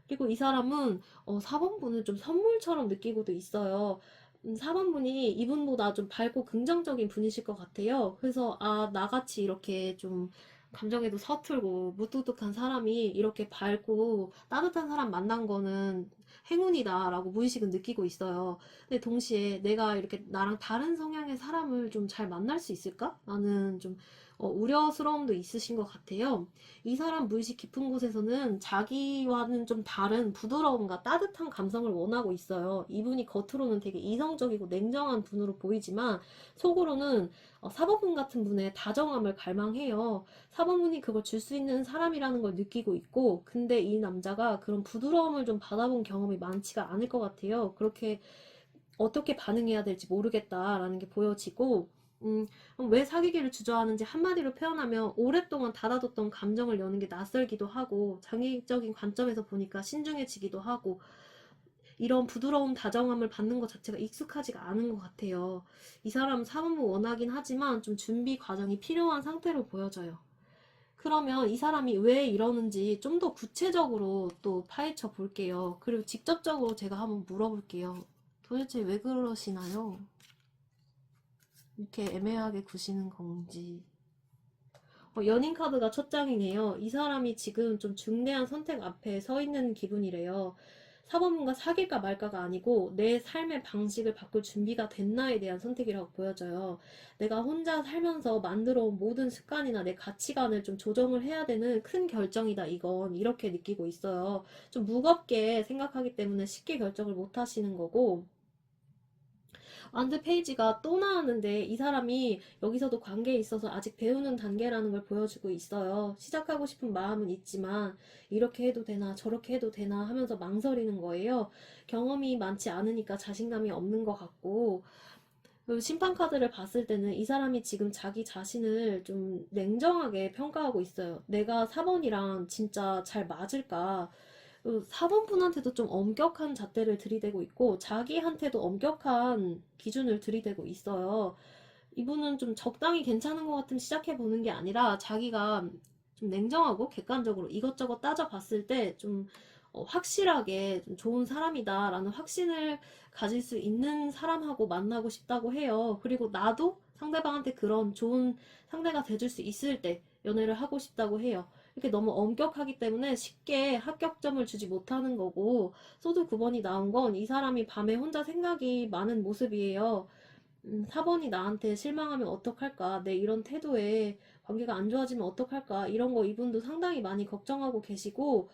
그리고 이 사람은 4번분을 좀 선물처럼 느끼고도 있어요. 4번분이 이분보다 좀 밝고 긍정적인 분이실 것 같아요. 그래서 아, 나같이 이렇게 좀 감정에도 서툴고 무뚝뚝한 사람이 이렇게 밝고 따뜻한 사람 만난 거는 행운이다라고 무의식은 느끼고 있어요. 근데 동시에 내가 이렇게 나랑 다른 성향의 사람을 좀 잘 만날 수 있을까? 나는 좀 우려스러움도 있으신 것 같아요. 이 사람 무의식 깊은 곳에서는 자기와는 좀 다른 부드러움과 따뜻한 감성을 원하고 있어요. 이분이 겉으로는 되게 이성적이고 냉정한 분으로 보이지만 속으로는 사법분 같은 분의 다정함을 갈망해요. 사법분이 그걸 줄 수 있는 사람이라는 걸 느끼고 있고 근데 이 남자가 그런 부드러움을 좀 받아본 경험이 많지가 않을 것 같아요. 그렇게 어떻게 반응해야 될지 모르겠다라는 게 보여지고 왜 사귀기를 주저하는지 한마디로 표현하면 오랫동안 닫아뒀던 감정을 여는 게 낯설기도 하고 장기적인 관점에서 보니까 신중해지기도 하고 이런 부드러운 다정함을 받는 것 자체가 익숙하지가 않은 것 같아요. 이 사람은 사업을 원하긴 하지만 좀 준비 과정이 필요한 상태로 보여져요. 그러면 이 사람이 왜 이러는지 좀 더 구체적으로 또 파헤쳐 볼게요. 그리고 직접적으로 제가 한번 물어볼게요. 도대체 왜 그러시나요? 이렇게 애매하게 구시는 건지. 연인 카드가 첫 장이네요. 이 사람이 지금 좀 중대한 선택 앞에 서 있는 기분이래요. 4번분과 사귈까 말까가 아니고 내 삶의 방식을 바꿀 준비가 됐나에 대한 선택이라고 보여져요. 내가 혼자 살면서 만들어 온 모든 습관이나 내 가치관을 좀 조정을 해야 되는 큰 결정이다, 이건. 이렇게 느끼고 있어요. 좀 무겁게 생각하기 때문에 쉽게 결정을 못 하시는 거고, 안드 페이지가 또 나왔는데 이 사람이 여기서도 관계에 있어서 아직 배우는 단계라는 걸 보여주고 있어요. 시작하고 싶은 마음은 있지만 이렇게 해도 되나 저렇게 해도 되나 하면서 망설이는 거예요. 경험이 많지 않으니까 자신감이 없는 것 같고, 그리고 심판 카드를 봤을 때는 이 사람이 지금 자기 자신을 좀 냉정하게 평가하고 있어요. 내가 4번이랑 진짜 잘 맞을까? 4번분한테도 좀 엄격한 잣대를 들이대고 있고 자기한테도 엄격한 기준을 들이대고 있어요. 이분은 좀 적당히 괜찮은 것 같으면 시작해보는 게 아니라 자기가 좀 냉정하고 객관적으로 이것저것 따져봤을 때 좀 확실하게 좀 좋은 사람이다 라는 확신을 가질 수 있는 사람하고 만나고 싶다고 해요. 그리고 나도 상대방한테 그런 좋은 상대가 돼줄 수 있을 때 연애를 하고 싶다고 해요. 이렇게 너무 엄격하기 때문에 쉽게 합격점을 주지 못하는 거고, 소드 9번이 나온 건 이 사람이 밤에 혼자 생각이 많은 모습이에요. 4번이 나한테 실망하면 어떡할까? 내 이런 태도에 관계가 안 좋아지면 어떡할까? 이런 거 이분도 상당히 많이 걱정하고 계시고,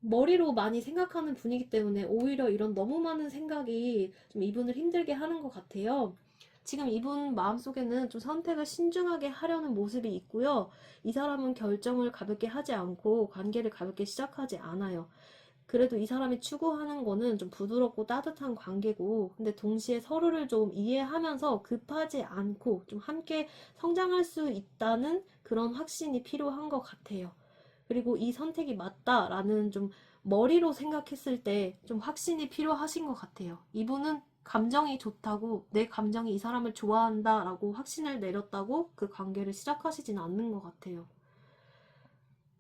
머리로 많이 생각하는 분이기 때문에 오히려 이런 너무 많은 생각이 좀 이분을 힘들게 하는 것 같아요. 지금 이분 마음속에는 좀 선택을 신중하게 하려는 모습이 있고요. 이 사람은 결정을 가볍게 하지 않고 관계를 가볍게 시작하지 않아요. 그래도 이 사람이 추구하는 거는 좀 부드럽고 따뜻한 관계고, 근데 동시에 서로를 좀 이해하면서 급하지 않고 좀 함께 성장할 수 있다는 그런 확신이 필요한 것 같아요. 그리고 이 선택이 맞다라는 좀 머리로 생각했을 때 좀 확신이 필요하신 것 같아요. 이분은 감정이 좋다고, 내 감정이 이 사람을 좋아한다라고 확신을 내렸다고 그 관계를 시작하시진 않는 것 같아요.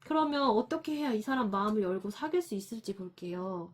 그러면 어떻게 해야 이 사람 마음을 열고 사귈 수 있을지 볼게요.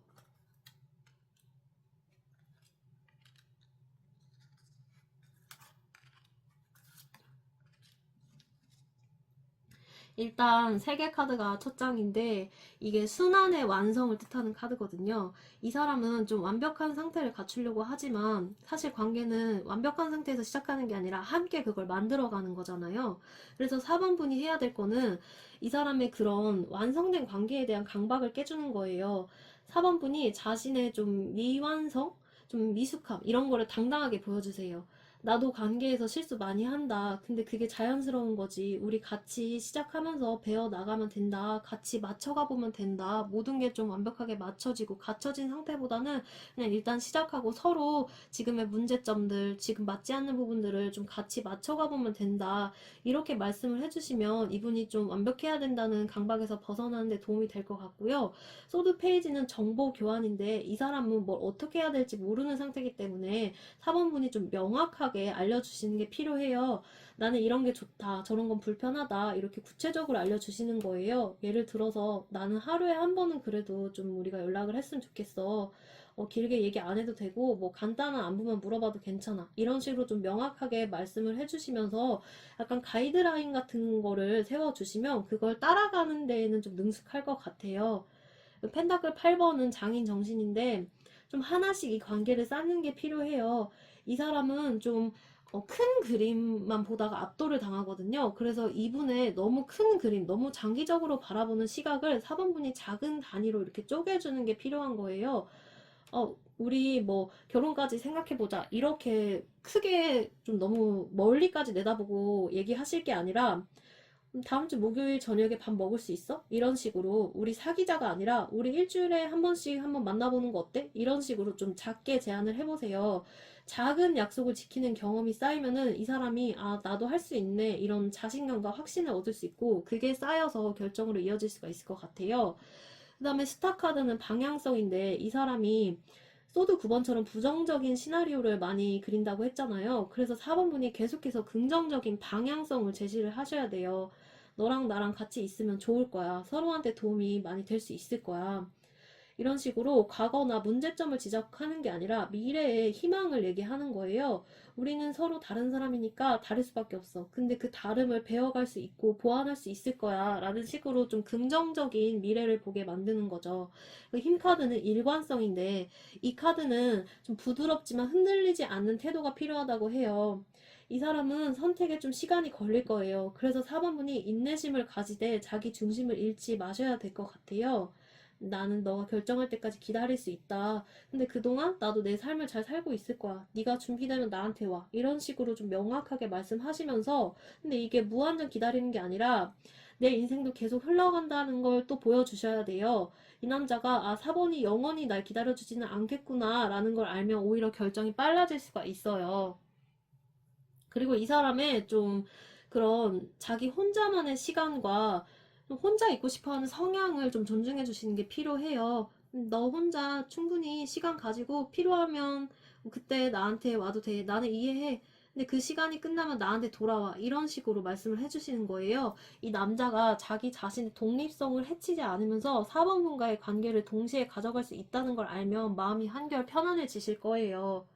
일단 세 개 카드가 첫 장인데 이게 순환의 완성을 뜻하는 카드거든요. 이 사람은 좀 완벽한 상태를 갖추려고 하지만 사실 관계는 완벽한 상태에서 시작하는 게 아니라 함께 그걸 만들어가는 거잖아요. 그래서 4번 분이 해야 될 거는 이 사람의 그런 완성된 관계에 대한 강박을 깨주는 거예요. 4번 분이 자신의 좀 미완성, 좀 미숙함 이런 거를 당당하게 보여주세요. 나도 관계에서 실수 많이 한다. 근데 그게 자연스러운 거지. 우리 같이 시작하면서 배워 나가면 된다. 같이 맞춰가 보면 된다. 모든 게 좀 완벽하게 맞춰지고 갖춰진 상태보다는 그냥 일단 시작하고 서로 지금의 문제점들, 지금 맞지 않는 부분들을 좀 같이 맞춰가 보면 된다. 이렇게 말씀을 해주시면 이분이 좀 완벽해야 된다는 강박에서 벗어나는 데 도움이 될 것 같고요. 소드 페이지는 정보 교환인데 이 사람은 뭘 어떻게 해야 될지 모르는 상태이기 때문에 4번분이 좀 명확하게 알려주시는 게 필요해요. 나는 이런 게 좋다, 저런 건 불편하다, 이렇게 구체적으로 알려주시는 거예요. 예를 들어서 나는 하루에 한 번은 그래도 좀 우리가 연락을 했으면 좋겠어. 길게 얘기 안 해도 되고 뭐 간단한 안부만 물어봐도 괜찮아. 이런 식으로 좀 명확하게 말씀을 해주시면서 약간 가이드라인 같은 거를 세워주시면 그걸 따라가는 데에는 좀 능숙할 것 같아요. 펜타클 8번은 장인 정신인데 좀 하나씩 이 관계를 쌓는 게 필요해요. 이 사람은 좀 큰 그림만 보다가 압도를 당하거든요. 그래서 이분의 너무 큰 그림, 너무 장기적으로 바라보는 시각을 4번분이 작은 단위로 이렇게 쪼개주는 게 필요한 거예요. 우리 뭐 결혼까지 생각해보자. 이렇게 크게 좀 너무 멀리까지 내다보고 얘기하실 게 아니라 다음 주 목요일 저녁에 밥 먹을 수 있어? 이런 식으로 우리 사귀자가 아니라 우리 일주일에 한 번씩 한번 만나보는 거 어때? 이런 식으로 좀 작게 제안을 해보세요. 작은 약속을 지키는 경험이 쌓이면은 이 사람이 아 나도 할 수 있네 이런 자신감과 확신을 얻을 수 있고 그게 쌓여서 결정으로 이어질 수가 있을 것 같아요. 그 다음에 스타 카드는 방향성인데 이 사람이 소드 9번처럼 부정적인 시나리오를 많이 그린다고 했잖아요. 그래서 4번분이 계속해서 긍정적인 방향성을 제시를 하셔야 돼요. 너랑 나랑 같이 있으면 좋을 거야. 서로한테 도움이 많이 될 수 있을 거야. 이런 식으로 과거나 문제점을 지적하는 게 아니라 미래의 희망을 얘기하는 거예요. 우리는 서로 다른 사람이니까 다를 수밖에 없어. 근데 그 다름을 배워갈 수 있고 보완할 수 있을 거야. 라는 식으로 좀 긍정적인 미래를 보게 만드는 거죠. 힘 카드는 일관성인데 이 카드는 좀 부드럽지만 흔들리지 않는 태도가 필요하다고 해요. 이 사람은 선택에 좀 시간이 걸릴 거예요. 그래서 4번분이 인내심을 가지되 자기 중심을 잃지 마셔야 될 것 같아요. 나는 너가 결정할 때까지 기다릴 수 있다. 근데 그동안 나도 내 삶을 잘 살고 있을 거야. 네가 준비되면 나한테 와. 이런 식으로 좀 명확하게 말씀하시면서 근데 이게 무한정 기다리는 게 아니라 내 인생도 계속 흘러간다는 걸 또 보여주셔야 돼요. 이 남자가 4번이 영원히 날 기다려주지는 않겠구나 라는 걸 알면 오히려 결정이 빨라질 수가 있어요. 그리고 이 사람의 좀 그런 자기 혼자만의 시간과 혼자 있고 싶어하는 성향을 좀 존중해 주시는 게 필요해요. 너 혼자 충분히 시간 가지고 필요하면 그때 나한테 와도 돼. 나는 이해해. 근데 그 시간이 끝나면 나한테 돌아와. 이런 식으로 말씀을 해주시는 거예요. 이 남자가 자기 자신의 독립성을 해치지 않으면서 4번분과의 관계를 동시에 가져갈 수 있다는 걸 알면 마음이 한결 편안해지실 거예요.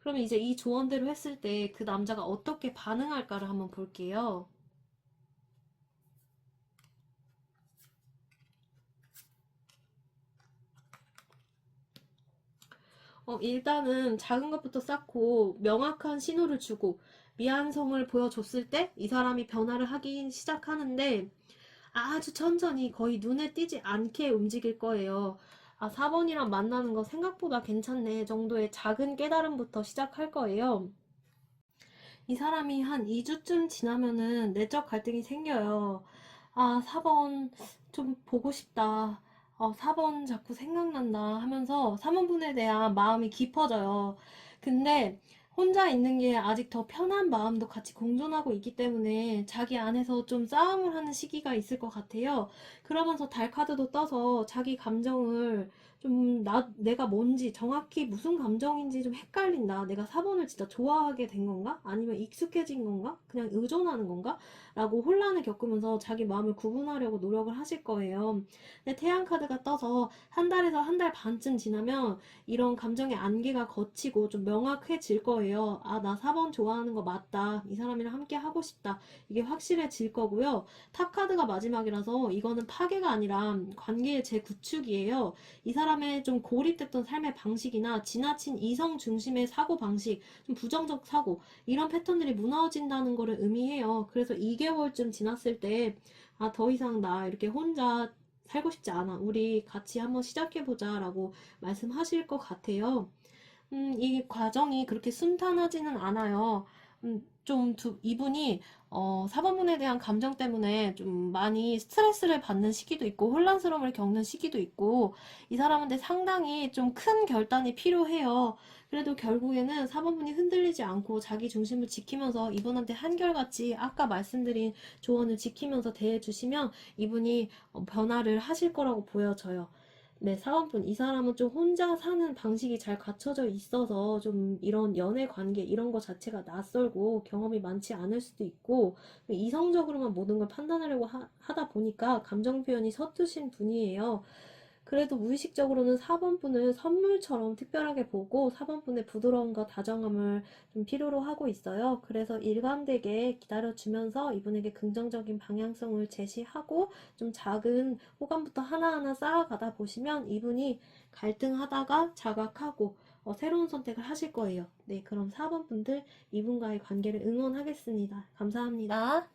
그러면 이제 이 조언대로 했을 때 그 남자가 어떻게 반응할까를 한번 볼게요. 일단은 작은 것부터 쌓고 명확한 신호를 주고 미안성을 보여줬을 때 이 사람이 변화를 하기 시작하는데 아주 천천히 거의 눈에 띄지 않게 움직일 거예요. 4번이랑 만나는 거 생각보다 괜찮네 정도의 작은 깨달음부터 시작할 거예요. 이 사람이 한 2주쯤 지나면은 내적 갈등이 생겨요. 4번 좀 보고 싶다. 4번 자꾸 생각난다 하면서 3번분에 대한 마음이 깊어져요. 근데 혼자 있는 게 아직 더 편한 마음도 같이 공존하고 있기 때문에 자기 안에서 좀 싸움을 하는 시기가 있을 것 같아요. 그러면서 달 카드도 떠서 자기 감정을 좀 내가 뭔지 정확히 무슨 감정인지 좀 헷갈린다. 내가 4번을 진짜 좋아하게 된 건가? 아니면 익숙해진 건가? 그냥 의존하는 건가? 라고 혼란을 겪으면서 자기 마음을 구분하려고 노력을 하실 거예요. 근데 태양 카드가 떠서 한 달에서 한 달 반쯤 지나면 이런 감정의 안개가 걷히고 좀 명확해질 거예요. 나 4번 좋아하는 거 맞다. 이 사람이랑 함께 하고 싶다. 이게 확실해질 거고요. 탑 카드가 마지막이라서 이거는 파괴가 아니라 관계의 재구축이에요. 이 사람의 좀 고립됐던 삶의 방식이나 지나친 이성 중심의 사고 방식, 좀 부정적 사고, 이런 패턴들이 무너진다는 것을 의미해요. 그래서 2개월쯤 지났을 때, 더 이상 나 이렇게 혼자 살고 싶지 않아. 우리 같이 한번 시작해보자 라고 말씀하실 것 같아요. 이 과정이 그렇게 순탄하지는 않아요. 이분이, 4번분에 대한 감정 때문에 좀 많이 스트레스를 받는 시기도 있고, 혼란스러움을 겪는 시기도 있고, 이 사람한테 상당히 좀 큰 결단이 필요해요. 그래도 결국에는 4번분이 흔들리지 않고 자기 중심을 지키면서 이분한테 한결같이 아까 말씀드린 조언을 지키면서 대해주시면 이분이 변화를 하실 거라고 보여져요. 네, 사원분, 이 사람은 좀 혼자 사는 방식이 잘 갖춰져 있어서 좀 이런 연애 관계 이런 거 자체가 낯설고 경험이 많지 않을 수도 있고 이성적으로만 모든 걸 판단하려고 하다 보니까 감정 표현이 서투신 분이에요. 그래도 무의식적으로는 4번분을 선물처럼 특별하게 보고 4번분의 부드러움과 다정함을 좀 필요로 하고 있어요. 그래서 일관되게 기다려주면서 이분에게 긍정적인 방향성을 제시하고 좀 작은 호감부터 하나하나 쌓아가다 보시면 이분이 갈등하다가 자각하고 새로운 선택을 하실 거예요. 네, 그럼 4번 분들 이분과의 관계를 응원하겠습니다. 감사합니다.